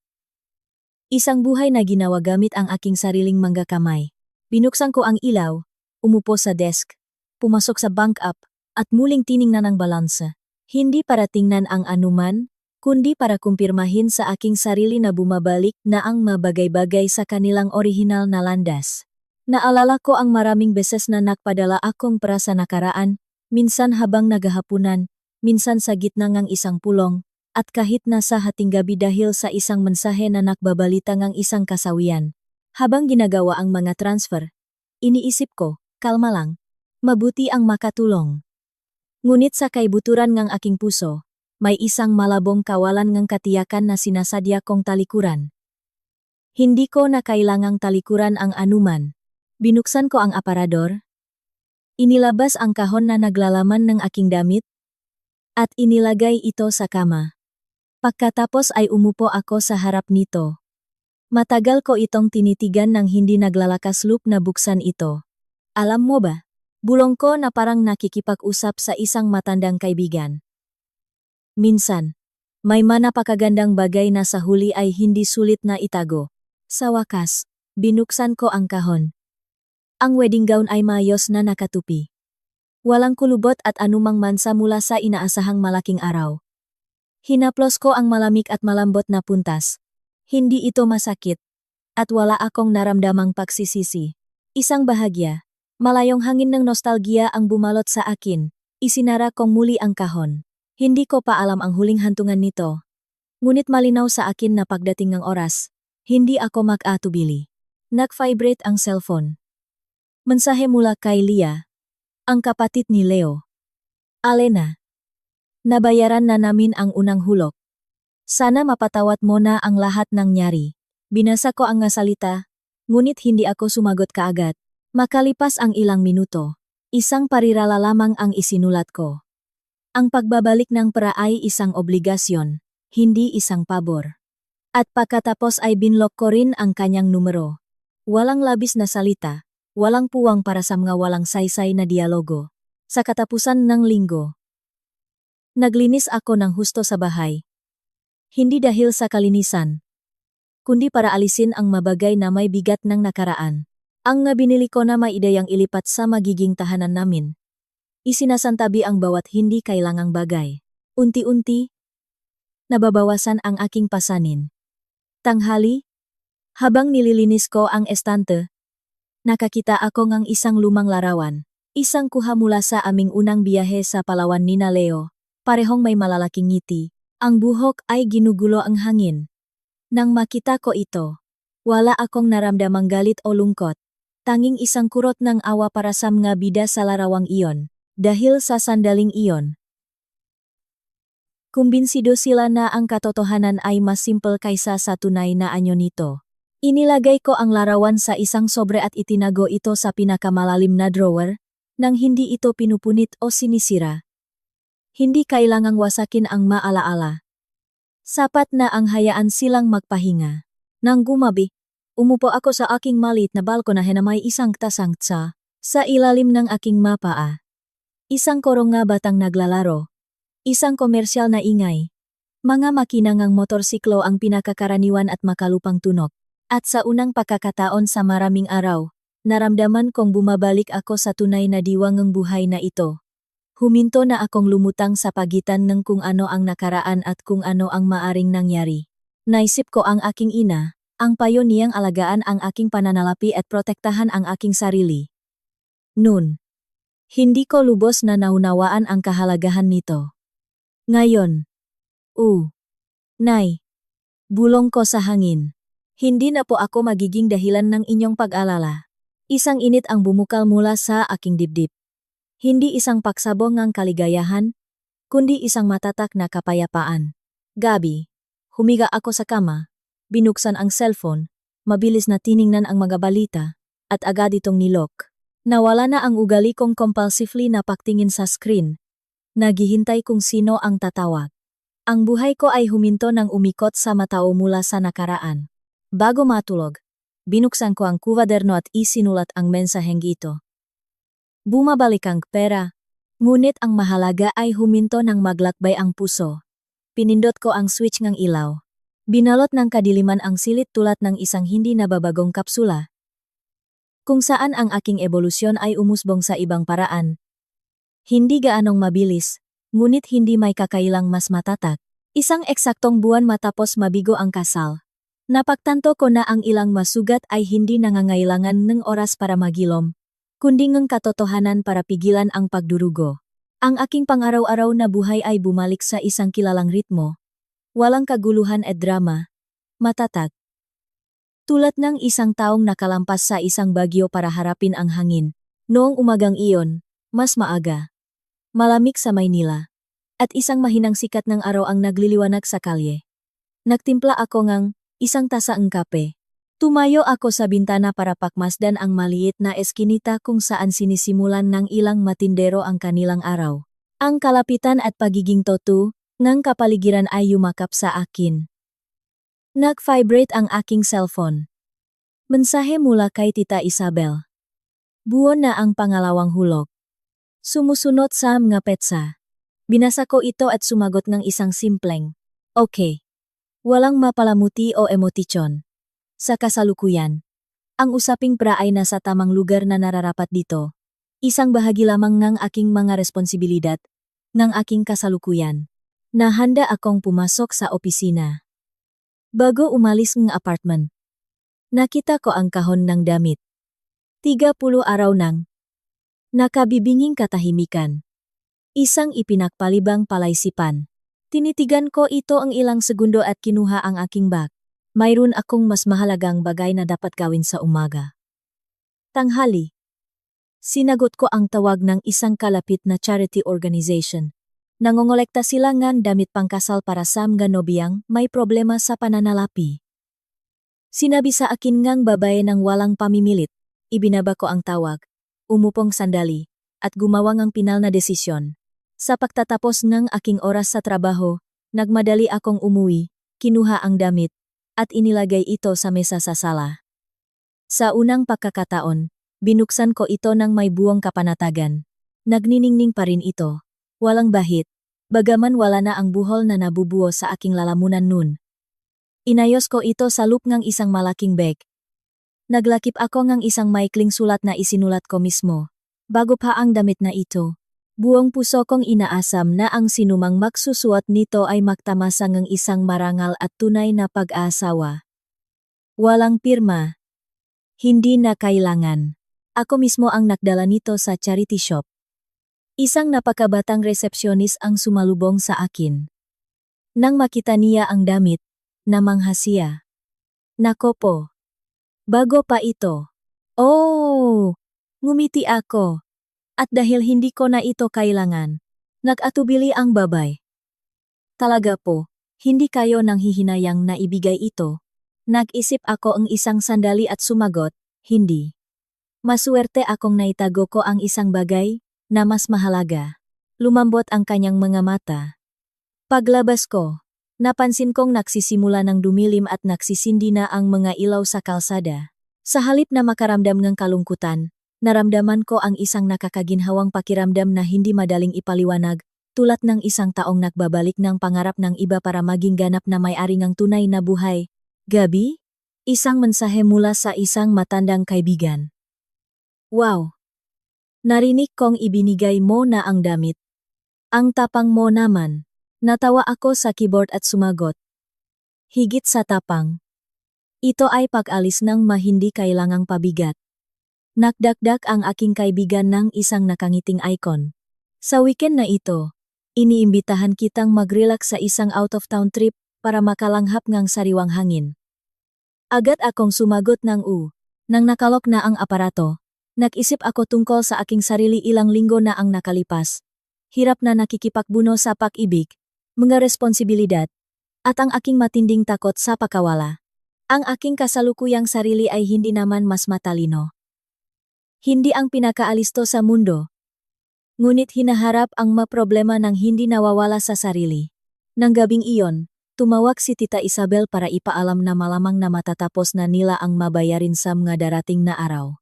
[SPEAKER 1] Isang buhay na ginawa gamit ang aking sariling mga kamay. Binuksan ko ang ilaw, umupo sa desk, pumasok sa bank app, at muling tiningnan ang balansa. Hindi para tingnan ang anuman, kundi para kumpirmahin sa aking sarili na bumabalik na ang mabagay-bagay sa kanilang orihinal na landas. Naalala ko ang maraming beses na nakpadala akong para sa nakaraan, minsan habang naghahapunan, minsan sa gitna ng isang pulong, at kahit nasa hating gabi dahil sa isang mensahe na nakbabalita ng isang kasawian. Habang ginagawa ang mga transfer, iniisip ko, kalma lang, mabuti ang makatulong. Ngunit sa kaibuturan ng aking puso, may isang malabong kawalan ng katiyakan na sinasadya kong talikuran. Hindi ko na kailangang talikuran ang anuman. Binuksan ko ang aparador. Inilabas ang kahon na naglalaman ng aking damit, at inilagay ito sa kama. Pagkatapos ay umupo ako sa harap nito. Matagal ko itong tinitigan nang hindi naglalakas loob na buksan ito. Alam mo ba? Bulong ko na parang nakikipag-usap sa isang matandang kaibigan. Minsan, may napakagandang bagay na sa huli ay hindi sulit na itago. Sa wakas, binuksan ko ang kahon. Ang wedding gown ay maayos na nakatupi. Walang kulubot at anumang mansa mula sa inaasahang malaking araw. Hinaplos ko ang malamig at malambot na puntas. Hindi ito masakit. At wala akong naramdamang pagsisisi. Isang bahagya. Malayong hangin ng nostalgia ang bumalot sa akin. Isinara kong muli ang kahon. Hindi ko pa alam ang huling hantungan nito. Ngunit malinaw sa akin na pagdating ng oras, hindi ako mag-atubili. Nag-vibrate ang cellphone. Mensahe mula kay Lia, ang kapatid ni Leo. Alena, nabayaran na namin ang unang hulog. Sana mapatawad mo na ang lahat ng nangyari. Binasa ko ang salita, ngunit hindi ako sumagot kaagad. Makalipas ang ilang minuto, isang parirala lamang ang isinulat ko. Ang pagbabalik ng pera ay isang obligasyon, hindi isang pabor. At pagkatapos ay binlock ko rin ang kanyang numero. Walang labis na salita, walang puwang para sa mga walang saysay na dialogo. Sa katapusan ng linggo, naglinis ako ng husto sa bahay. Hindi dahil sa kalinisan, kundi para alisin ang mabagay na may bigat ng nakaraan. Ang binili ko na may ideyang ilipat sa magiging tahanan namin. Isinasantabi ang bawat hindi kailangang bagay. Unti-unti, nababawasan ang aking pasanin. Tanghali, habang nililinis ko ang estante, nakakita ako ng isang lumang larawan. Isang kuha mula sa aming unang biyahe sa Palawan ni Leo. Parehong may malalaking ngiti. Ang buhok ay ginugulo ang hangin. Nang makita ko ito, wala akong naramdamang galit o lungkot. Tanging isang kurot ng awa para sa mga bida sa larawang iyon. Dahil sa sandaling iyon, kumbinsido sila na ang katotohanan ay mas simple kaysa sa tunay na anyo nito. Inilagay ko ang larawan sa isang sobre at itinago ito sa pinakamalalim na drawer, nang hindi ito pinupunit o sinisira. Hindi kailangang wasakin ang maalaala. Sapat na ang hayaan silang magpahinga. Nang gumabi, umupo ako sa aking maliit na balkonahe na may isang tasang tsa sa ilalim ng aking mapaa. Isang korong nga batang naglalaro. Isang komersyal na ingay. Mga makinangang motorsiklo ang pinakakaraniwan at makalupang tunog. At sa unang pagkakataon sa maraming araw, naramdaman kong bumabalik ako sa tunay na diwang ng buhay na ito. Huminto na akong lumutang sa pagitan ng kung ano ang nakaraan at kung ano ang maaring nangyari. Naisip ko ang aking ina, ang payo niyang alagaan ang aking pananalapi at protektahan ang aking sarili. Noon, hindi ko lubos na naunawaan ang kahalagahan nito. Ngayon, Nay, bulong ko sa hangin. Hindi na po ako magiging dahilan ng inyong pag-alala. Isang init ang bumukal mula sa aking dibdib. Hindi isang pagsabong ng kaligayahan, kundi isang matatak na kapayapaan. Gabi, humiga ako sa kama, binuksan ang cellphone, mabilis na tiningnan ang mga balita, at agad itong nilok. Nawala na ang ugali kong compulsively na pagtingin sa screen. Naghihintay kung sino ang tatawag. Ang buhay ko ay huminto ng umikot sa matao mula sa nakaraan. Bago matulog, binuksan ko ang kuwaderno at isinulat ang mensaheng ito. Bumabalik ang pera, ngunit ang mahalaga ay huminto ng maglakbay ang puso. Pinindot ko ang switch ng ilaw. Binalot ng kadiliman ang silid tulad ng isang hindi nababagong kapsula. Kung saan ang aking ebolusyon ay umusbong sa ibang paraan. Hindi gaanong mabilis, ngunit hindi may kakailang mas matatak. Isang eksaktong buwan matapos mabigo ang kasal. Napagtanto ko na ang ilang masugat ay hindi nangangailangan ng oras para magilom, kundi ng katotohanan para pigilan ang pagdurugo. Ang aking pang-araw-araw na buhay ay bumalik sa isang kilalang ritmo. Walang kaguluhan at drama. Matatag. Tulad ng isang taong nakalampas sa isang bagyo para harapin ang hangin. Noong umagang iyon, mas maaga. Malamig sa Maynila. At isang mahinang sikat ng araw ang nagliliwanag sa kalye. Nagtimpla ako ng isang tasa ng kape. Tumayo ako sa bintana para pakmasdan ang maliit na eskinita kung saan sinisimulan ng ilang matindero ang kanilang araw. Ang kalapitan at pagiging totu ng kapaligiran ay yumakap sa akin. Nag-vibrate ang aking cellphone. Mensahe mula kay Tita Isabel. Buon na ang pangalawang hulog. Sumusunod sa mga petsa. Binasa ko ito at sumagot ng isang simpleng, okay. Walang mapalamuti o emotichon. Sa kasalukuyan, ang usaping pra ay nasa tamang lugar na nararapat dito. Isang bahagi lamang ng aking mga responsibilidad, ng aking kasalukuyan. Nahanda akong pumasok sa opisina. Bago umalis ng apartment, nakita ko ang kahon ng damit. 30 araw nang nakabibinging katahimikan. Isang ipinagpalibang palaisipan. Tinitigan ko ito ang ilang segundo at kinuha ang aking bag. Mayroon akong mas mahalagang bagay na dapat gawin sa umaga. Tanghali. Sinagot ko ang tawag ng isang kalapit na charity organization. Nangongolekta sila ng damit pangkasal para sa mga nobiyang may problema sa pananalapi. Sinabi sa akin ngang babae ng walang pamimilit. Ibinaba ko ang tawag, umupong sandali, at gumawa ng pinal na desisyon. Sa pagtatapos ng aking oras sa trabaho, nagmadali akong umuwi, kinuha ang damit, at inilagay ito sa mesa sa sala. Sa unang pagkakataon, binuksan ko ito ng may buong kapanatagan. Nagniningning pa rin ito. Walang bahid, bagaman wala na ang buhol na nabubuo sa aking lalamunan nun. Inayos ko ito sa loop ng isang malaking bag. Naglakip ako ng isang maikling sulat na isinulat ko mismo. Bago pa ang damit na ito, buong puso kong inaasam na ang sinumang magsusuot nito ay magtamasa ng isang marangal at tunay na pag-aasawa. Walang pirma. Hindi na kailangan. Ako mismo ang nagdala nito sa charity shop. Isang napakabatang resepsyonis ang sumalubong sa akin. Nang makita niya ang damit, namangha siya. Nako po. Bago pa ito. Oh! Ngumiti ako. At dahil hindi ko na ito kailangan, nag-atubili ang babay. Talaga po, hindi kayo nang hihinayang na ibigay ito. Nag-isip ako ang isang sandali at sumagot, hindi. Maswerte akong naitago ko ang isang bagay na mas mahalaga. Lumambot ang kanyang mga mata. Paglabas ko, Napansin kong nagsisimula ng dumilim at nagsisindi na ang mga ilaw sa kalsada. Sa halip na makaramdam ng kalungkutan, naramdaman ko ang isang nakakaginhawang pakiramdam na hindi madaling ipaliwanag, tulad ng isang taong nagbabalik ng pangarap ng iba para maging ganap na may-ari ng tunay na buhay. Gabi? Isang mensahe mula sa isang matandang kaibigan. Wow! Narinig kong ibinigay mo na ang damit. Ang tapang mo naman. Natawa ako sa keyboard at sumagot. Higit sa tapang. Ito ay pag-alis ng hindi kailangang pabigat. Nakdakdak ang aking kaibigan ng isang nakangiting icon. Sa weekend na ito, iniimbitahan kitang mag-relax sa isang out-of-town trip para makalanghap ng sariwang hangin. Agad akong sumagot ng Nang nakalok na ang aparato, nag-isip ako tungkol sa aking sarili ilang linggo na ang nakalipas. Hirap na nakikipagbuno sa pag-ibig, mga responsibilidad, at ang aking matinding takot sa pakawala. Ang aking kasalukuyang sarili ay hindi naman mas matalino. Hindi ang pinakaalisto sa mundo. Ngunit hinaharap ang problema ng hindi nawawala sa sarili. Nang gabing iyon, tumawag si Tita Isabel para ipaalam na malamang na matatapos na nila ang mabayarin sa mga darating na araw.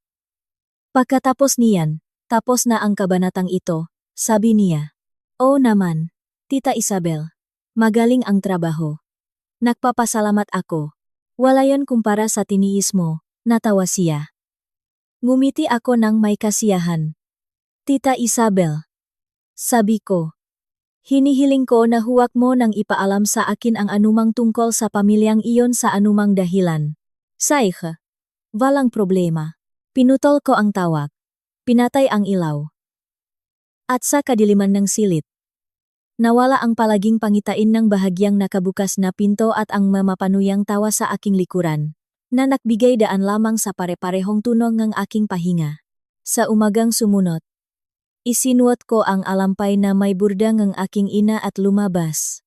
[SPEAKER 1] Pagkatapos niyan, tapos na ang kabanatang ito, sabi niya. Oo naman, Tita Isabel. Magaling ang trabaho. Nagpapasalamat ako. Wala yan kumpara sa tiniis mo, natawa siya. Ngumiti ako ng may kasiyahan. Tita Isabel. Sabi ko. Hinihiling ko na huwag mo nang ipaalam sa akin ang anumang tungkol sa pamilyang iyon sa anumang dahilan. Saikha. Walang problema. Pinutol ko ang tawag. Pinatay ang ilaw. At sa kadiliman ng silid, nawala ang palaging pangitain ng bahagyang nakabukas na pinto at ang mamapanuyang tawa sa aking likuran, na nagbigay daan lamang sa pare-parehong tunog ng aking pahinga. Sa umagang sumunod, isinuot ko ang alampay na may burda ng aking ina at lumabas.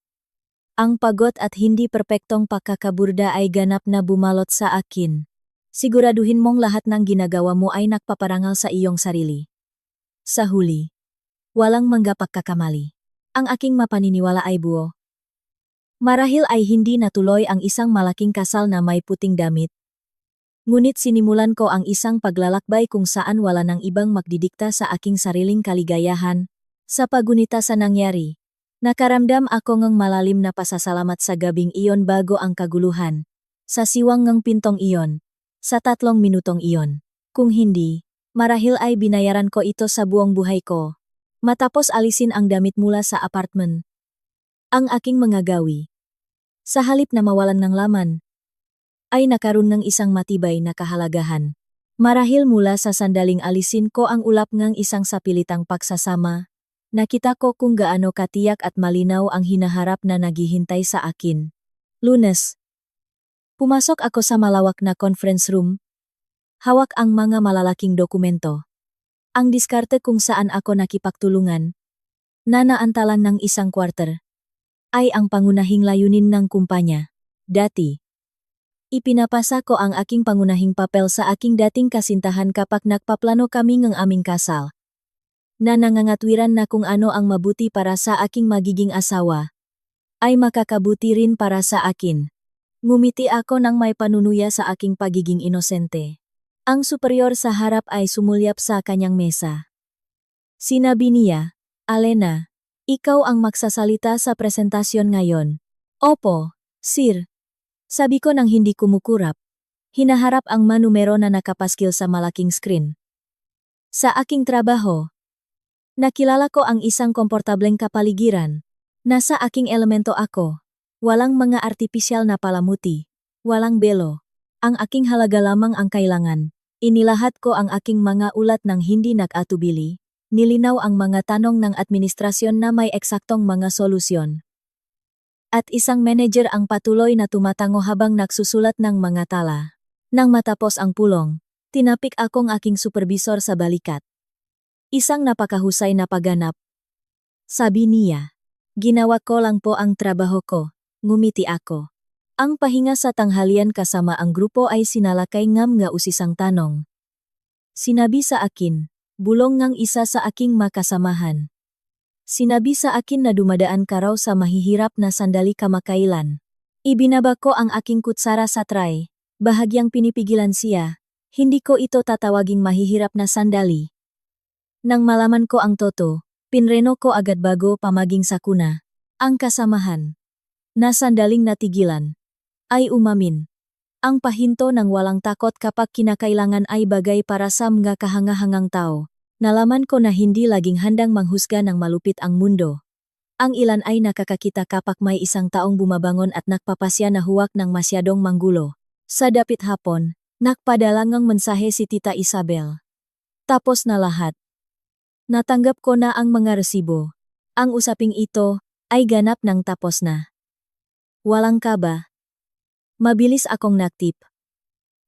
[SPEAKER 1] Ang pagod at hindi perpektong pagkakaburda ay ganap na bumalot sa akin. Siguraduhin mong lahat ng ginagawa mo ay nagpaparangal sa iyong sarili. Sa huli, walang manggapagkakamali. Ang aking mapaniniwala ay buo. Marahil ay hindi natuloy ang isang malaking kasal na may puting damit. Ngunit sinimulan ko ang isang paglalakbay kung saan wala nang ibang magdidikta sa aking sariling kaligayahan. Sa pagunita sa nangyari, nakaramdam ako ng malalim na pasasalamat sa gabing iyon bago ang kaguluhan. Sa siwang ng pintong iyon. Sa 3 minutong iyon. Kung hindi, marahil ay binayaran ko ito sa buong buhay ko. Matapos alisin ang damit mula sa apartment. Ang aking mga gawi. Sa halip na mawalan ng laman, ay nakaroon ng isang matibay na kahalagahan. Marahil mula sa sandaling alisin ko ang ulap ng isang sapilitang pagsasama, nakita ko kung gaano katiyak at malinaw ang hinaharap na naghihintay sa akin. Lunes. Pumasok ako sa malawak na conference room. Hawak ang mga malalaking dokumento. Ang diskarte kung saan ako nakipagtulungan, na naantalan ng isang quarter, ay ang pangunahing layunin ng kumpanya. Dati, ipinapasa ko ang aking pangunahing papel sa aking dating kasintahan kapag nagpaplano kami ng aming kasal. Na nangangatwiran na kung ano ang mabuti para sa aking magiging asawa, ay makakabuti rin para sa akin. Ngumiti ako nang may panunuya sa aking pagiging inosente. Ang superior sa harap ay sumulyap sa kanyang mesa. Sinabi niya, Alena, ikaw ang magsasalita sa presentasyon ngayon. Opo, sir. Sabi ko nang hindi kumukurap. Hinaharap ang manumero na nakapaskil sa malaking screen. Sa aking trabaho, nakilala ko ang isang komportableng kapaligiran. Nasa aking elemento ako. Walang mga artipisyal na palamuti. Walang belo. Ang aking halaga lamang ang kailangan. Inilahat ko ang aking mga ulat ng hindi nag-atubili. Nilinaw ang mga tanong ng administrasyon na may eksaktong mga solusyon. At isang manager ang patuloy na tumatango habang nagsusulat ng mga tala. Nang matapos ang pulong, tinapik akong aking supervisor sa balikat. Isang napakahusay na pagganap. Sabi niya, ginawa ko lang po ang trabaho ko. Ngumiti ako. Ang pahinga sa tanghalian kasama ang grupo ay sinalakay ngam nga usisang tanong. Sinabi sa akin, bulong ng isa sa aking makasamahan. Sinabi sa akin na dumadaan ka raw sa mahihirap na sandali kamakailan. Ibinaba ko ang aking kutsara sa tray, bahagyang pinipigilan siya. Hindi ko ito tatawaging mahihirap na sandali. Nang malaman ko ang toto, pinreno ko agad bago pamaging sakuna. Ang kasamahan na sandaling natigilan ay umamin. Ang pahinto ng walang takot kapag kinakailangan ay bagay para sa mga kahangahangang tao. Nalaman ko na hindi laging handang manghusga ng malupit ang mundo. Ang ilan ay nakakakita kapag may isang taong bumabangon at nakpapasya na huwag ng masyadong manggulo. Sa dapit hapon, nakpadala ng mensahe si Tita Isabel. Tapos na lahat. Natanggap ko na ang mga resibo. Ang usaping ito ay ganap ng tapos na. Walang kaba. Mabilis akong naktip.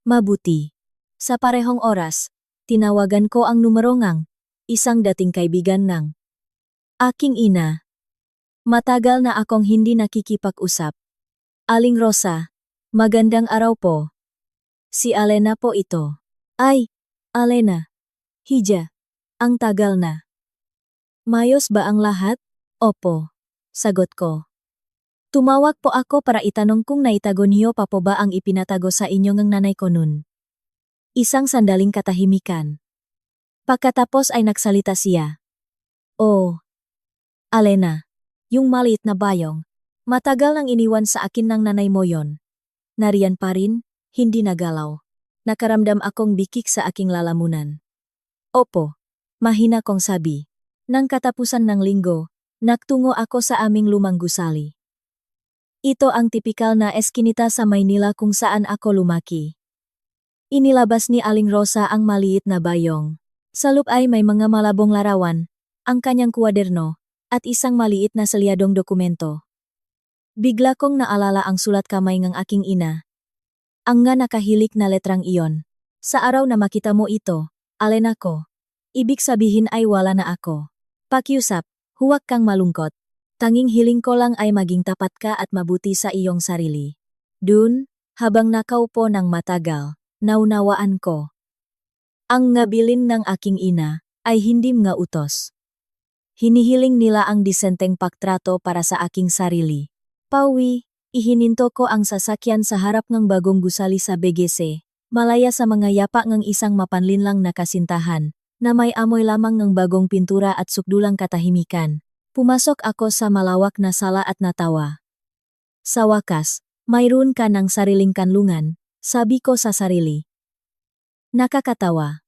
[SPEAKER 1] Mabuti. Sa parehong oras, tinawagan ko ang numero ngang isang dating kaibigan ng aking ina. Matagal na akong hindi nakikipag-usap. Aling Rosa, magandang araw po. Si Alena po ito. Ay, Alena. Hija, ang tagal na. Mayos ba ang lahat? Opo, sagot ko. Tumawag po ako para itanong kung naitago niyo pa po ba ang ipinatago sa inyo ng nanay ko nun. Isang sandaling katahimikan. Pagkatapos ay nagsalita siya. Oh, Alena, yung maliit na bayong, matagal nang iniwan sa akin ng nanay mo yon. Nariyan pa rin, hindi nagalaw. Nakaramdam akong bikik sa aking lalamunan. Opo, mahina kong sabi. Nang katapusan ng linggo, nagtungo ako sa aming lumang gusali. Ito ang tipikal na eskinita sa Maynila kung saan ako lumaki. Inilabas ni Aling Rosa ang maliit na bayong. Sa loob ay may mga malabong larawan, ang kanyang kwaderno, at isang maliit na selyadong dokumento. Bigla kong naalala ang sulat kamay ng aking ina. Ang nga nakahilik na letrang iyon. Sa araw na makita mo ito, Alena ko. Ibig sabihin ay wala na ako. Pakiusap, huwag kang malungkot. Tanging hiling ko lang ay maging tapat ka at mabuti sa iyong sarili. Dun, habang nakaupo ng matagal, naunawaan ko. Ang ngabilin ng aking ina ay hindi mga utos. Hinihiling nila ang disenteng pagtrato para sa aking sarili. Pauwi, ihininto ko ang sasakyan sa harap ng bagong gusali sa BGC, malaya sa mga yapa ng isang mapanlinlang na kasintahan, na may amoy lamang ng bagong pintura at sukdulang katahimikan. Pumasok ako sa malawak na sala at natawa. Sa wakas, mayroon ka ng sariling kanlungan, sabi ko sa sarili. Nakakatawa.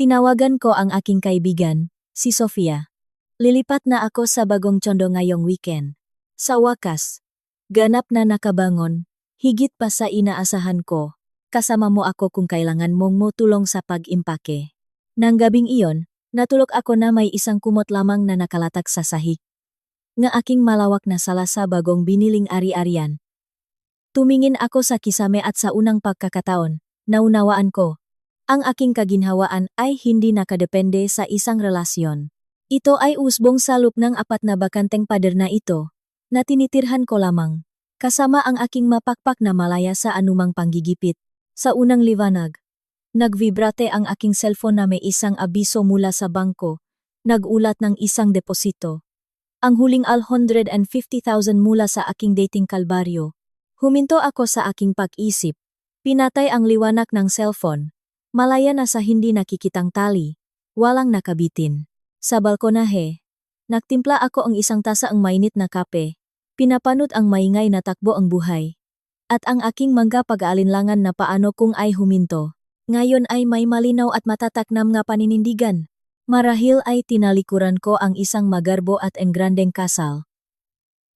[SPEAKER 1] Tinawagan ko ang aking kaibigan, si Sofia. Lilipat na ako sa bagong condo ngayong weekend. Sa wakas, ganap na nakabangon, higit pa sa inaasahan ko. Kasama mo ako kung kailangan mong tulong sa pag-impake. Nang gabing iyon, natulog ako na may isang kumot lamang na nakalatag sa sahig. Nga aking malawak na sala sa bagong biniling ari-arian. Tumingin ako sa kisame at sa unang pagkakataon, naunawaan ko. Ang aking kaginhawaan ay hindi nakadepende sa isang relasyon. Ito ay usbong salop ng 4 na bakanteng pader na ito, na tinitirhan ko lamang. Kasama ang aking mapakpak na malaya sa anumang panggigipit. Sa unang liwanag, nagvibrate ang aking cellphone na may isang abiso mula sa bangko, nagulat ng isang deposito. Ang huling 150,000 mula sa aking dating kalbaryo. Huminto ako sa aking pag-isip. Pinatay ang liwanag ng cellphone. Malaya na sa hindi nakikitang tali. Walang nakabitin. Sa balkonahe, nagtimpla ako ang isang tasa ang mainit na kape. Pinapanot ang maingay na takbo ang buhay. At ang aking mangga pag-aalinlangan na paano kung ay huminto. Ngayon ay may malinaw at matatak na mga paninindigan. Marahil ay tinalikuran ko ang isang magarbo at engrandeng kasal.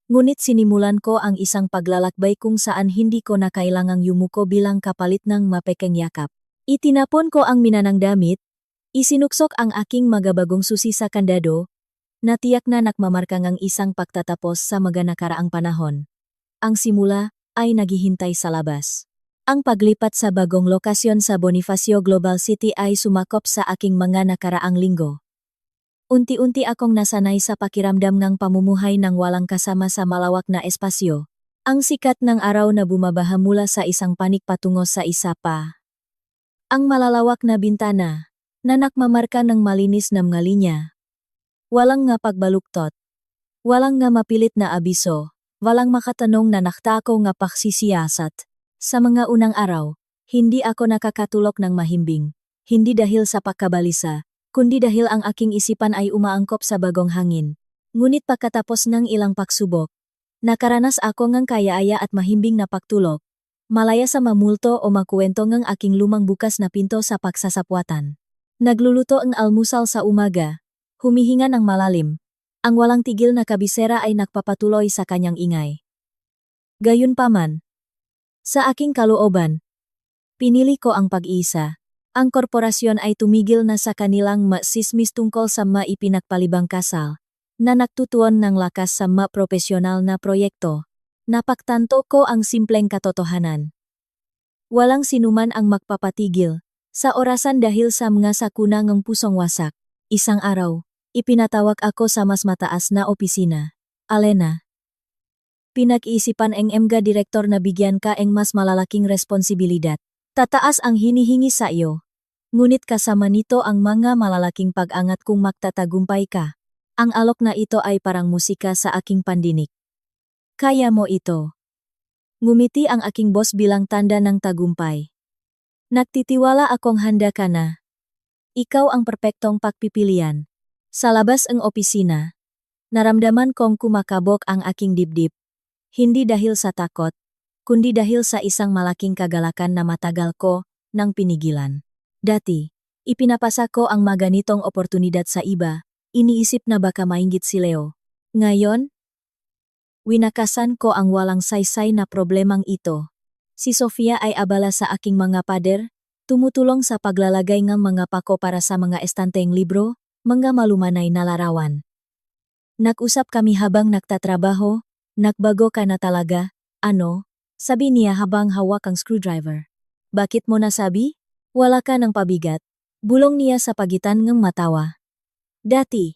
[SPEAKER 1] Ngunit sinimulan ko ang isang paglalakbay kung saan hindi ko na kailangang yumuko bilang kapalit ng mapekeng yakap. Itinapon ko ang minanang damit, isinuksok ang aking magabagong susi sa kandado, natiyak na nakmamarkang ang isang pagtatapos sa mga nakaraang panahon. Ang simula ay naghihintay sa labas. Ang paglipat sa bagong lokasyon sa Bonifacio Global City ay sumakop sa aking mga nakaraang linggo. Unti-unti akong nasanay sa pakiramdam ng pamumuhay ng walang kasama sa malawak na espasyo. Ang sikat ng araw na bumabaha mula sa isang panig patungo sa isa pa. Ang malalawak na bintana, na nakmamarka ng malinis na mga linya. Walang nga pagbaluktot. Walang nga mapilit na abiso. Walang makatanong na naktako nga paksisiyasat. Sa mga unang araw, hindi ako nakakatulog ng mahimbing. Hindi dahil sa pagkabalisa, kundi dahil ang aking isipan ay umaangkop sa bagong hangin. Ngunit pagkatapos ng ilang pagsubok, nakaranas ako ngang kaya-aya at mahimbing na pagtulog. Malaya sa mamulto o makuwento ngang aking lumang bukas na pinto sa pagsasapwatan. Nagluluto ang almusal sa umaga. Humihinga ng malalim. Ang walang tigil na kabisera ay nagpapatuloy sa kanyang ingay. Gayunpaman, sa aking kalooban, pinili ko ang pag-iisa. Ang korporasyon ay tumigil na sa kanilang masismis tungkol sa maipinagpalibang kasal, na nagtutuon ng lakas sa ma-propesyonal na proyekto. Napagtanto ko ang simpleng katotohanan. Walang sinuman ang magpapatigil sa orasan dahil sa mga sakuna ng pusong wasak. Isang araw, ipinatawag ako sa mas mataas na opisina. Alena, pinag-iisipan ang mga direktor na bigyan ka ng mas malalaking responsibilidad. Tataas ang hinihingi sa iyo. Ngunit kasama nito ang mga malalaking pag-angat kung magtatagumpay ka. Ang alok na ito ay parang musika sa aking pandinig. Kaya mo ito. Ngumiti ang aking boss bilang tanda ng tagumpay. Nagtitiwala akong handa ka na. Ikaw ang perpektong pagpipilian. Sa labas ang opisina, naramdaman kong kumakabog ang aking dibdib. Hindi dahil sa takot, kundi dahil sa isang malaking kagalakan na matagal ko nang pinigilan. Dati, ipinapasa ko ang maganitong oportunidad sa iba, iniisip na baka mainggit si Leo. Ngayon, winakasan ko ang walang saysay na problemang ito. Si Sofia ay abala sa aking mga pader, tumutulong sa paglalagay ng mga pako para sa mga estanteng libro, mga malumanay na larawan. Nag-usap kami habang nagtatrabaho, nagbago ka na talaga, ano? Sabi niya habang hawak ang screwdriver. Bakit mo nasabi? Wala ka ng pabigat. Bulong niya sa pagitan ng matawa. Dati,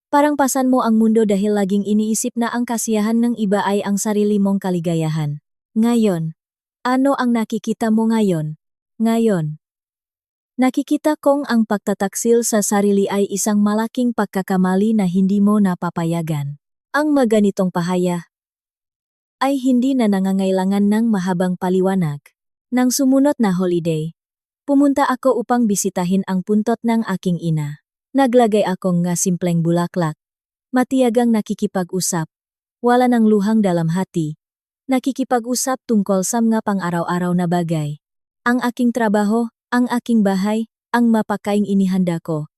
[SPEAKER 1] parang pasan mo ang mundo dahil laging iniisip na ang kasiyahan ng iba ay ang sarili mong kaligayahan. Ngayon, ano ang nakikita mo ngayon? Ngayon, nakikita kong ang pagtataksil sa sarili ay isang malaking pagkakamali na hindi mo napapayagan. Ang maganitong pahaya ay hindi na nangangailangan ng mahabang paliwanag. Nang sumunod na holiday, pumunta ako upang bisitahin ang puntot ng aking ina. Naglagay akong nga simpleng bulaklak. Matiyagang nakikipag-usap. Wala ng luhang dalam hati. Nakikipag-usap tungkol sa mga pang-araw-araw na bagay. Ang aking trabaho, ang aking bahay, ang mapakaing inihanda ko.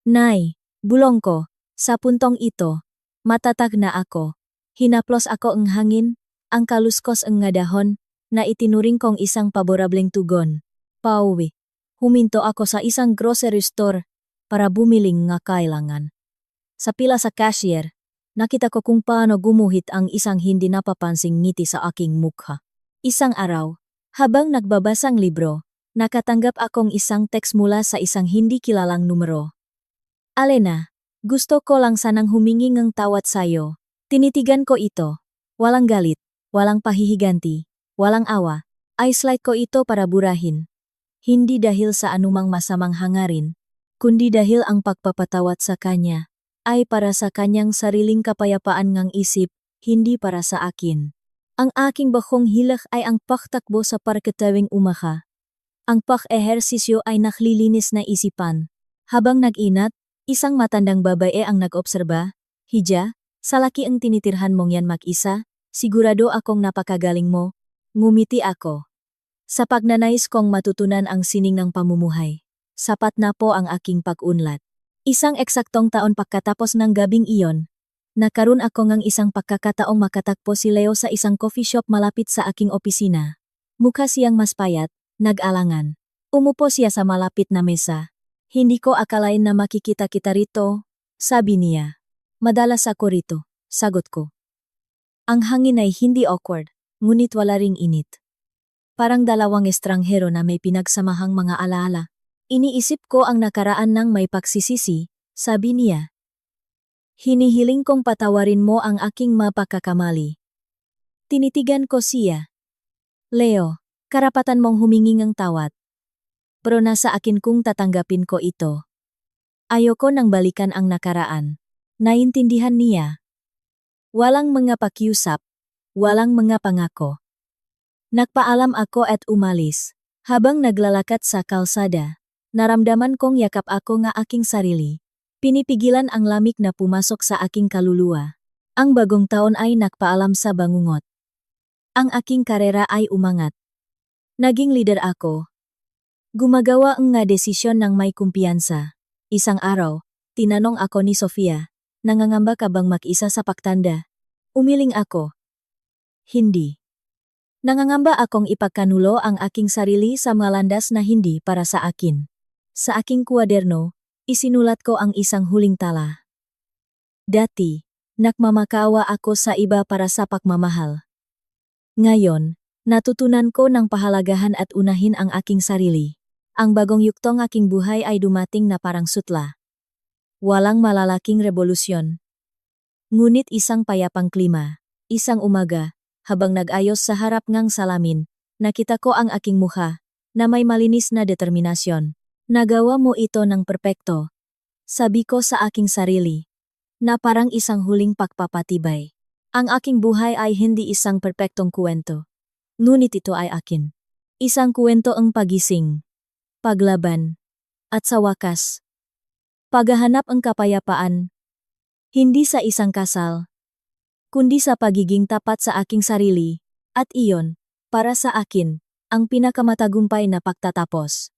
[SPEAKER 1] Nay, bulong ko, sa puntong ito, matatag na ako. Hinaplos ako ang hangin, ang kaluskos ang nga dahon, na itinuring kong isang paborableng tugon. Pauwi, huminto ako sa isang grocery store para bumiling nga kailangan. Sa pila sa cashier, nakita ko kung paano gumuhit ang isang hindi napapansing ngiti sa aking mukha. Isang araw, habang nagbabasang libro, nakatanggap akong isang text mula sa isang hindi kilalang numero. Alena, gusto ko lang sanang humingi ng tawad sa'yo. Tinitigan ko ito. Walang galit, walang pahihiganti, walang awa. I-slide ko ito para burahin. Hindi dahil sa anumang masamang hangarin, kundi dahil ang pagpapatawad sa kanya ay para sa kanyang sariling kapayapaan ng isip, hindi para sa akin. Ang aking bakong hilak ay ang paktakbo sa parketawing umaha. Ang pak-ehersisyo ay naklilinis na isipan. Habang nag-inat, isang matandang babae ang nag-obserba. Hija, sa laki ang tinitirhan mong yan mag-isa, sigurado akong napakagaling mo. Ngumiti ako. Sa pagnanais kong matutunan ang sining ng pamumuhay, sapat na po ang aking pag-unlad. Isang eksaktong taon pagkatapos ng gabing iyon, nakaroon ako ng isang pagkakataong makatagpo si Leo sa isang coffee shop malapit sa aking opisina. Mukha siyang mas payat, nag-alangan. Umupo siya sa malapit na mesa. Hindi ko akalain na makikita kita rito, sabi niya. Madalas ako rito, sagot ko. Ang hangin ay hindi awkward, ngunit wala ring init. Parang dalawang estranghero na may pinagsamahang mga alaala. Iniisip ko ang nakaraan ng may pagsisisi, sabi niya. Hinihiling kong patawarin mo ang aking mapakakamali. Tinitigan ko siya. Leo, karapatan mong humingi ng tawad. Pero nasa akin kung tatanggapin ko ito. Ayoko nang balikan ang nakaraan. Naintindihan niya. Walang mga pakiusap, walang mga pangako. Nagpaalam ako at umalis. Habang naglalakad sa kalsada, naramdaman kong yakap ako nga aking sarili. Pinipigilan ang lamig na pumasok sa aking kaluluwa. Ang bagong taon ay nagpaalam sa bangungot. Ang aking karera ay umangat. Naging leader ako. Gumagawa ang nga desisyon ng may kumpiyansa. Isang araw, tinanong ako ni Sofia, nangangamba ka bang mag-isa sa pagtanda? Umiling ako. Hindi. Nangangamba akong ipagkanulo ang aking sarili sa mga landas na hindi para sa akin. Sa aking kwaderno, isinulat ko ang isang huling tala. Dati, nagmamakawa ako sa iba para sa pagmamahal. Ngayon, natutunan ko ng pahalagahan at unahin ang aking sarili. Ang bagong yuktong aking buhay ay dumating na parang sutla. Walang malalaking revolusyon. Ngunit isang payapang klima, isang umaga, habang nag-ayos sa harap ngang salamin, nakita ko ang aking mukha, na may malinis na determinasyon. Nagawa mo ito ng perpekto. Sabi ko sa aking sarili, na parang isang huling pagpapatibay. Ang aking buhay ay hindi isang perpektong kwento. Ngunit ito ay akin. Isang kwento ang pagising, paglaban, at sa wakas, paghahanap ang kapayapaan. Hindi sa isang kasal, kundi sa pagiging tapat sa aking sarili, at iyon, para sa akin, ang pinakamatagumpay na pagtatapos.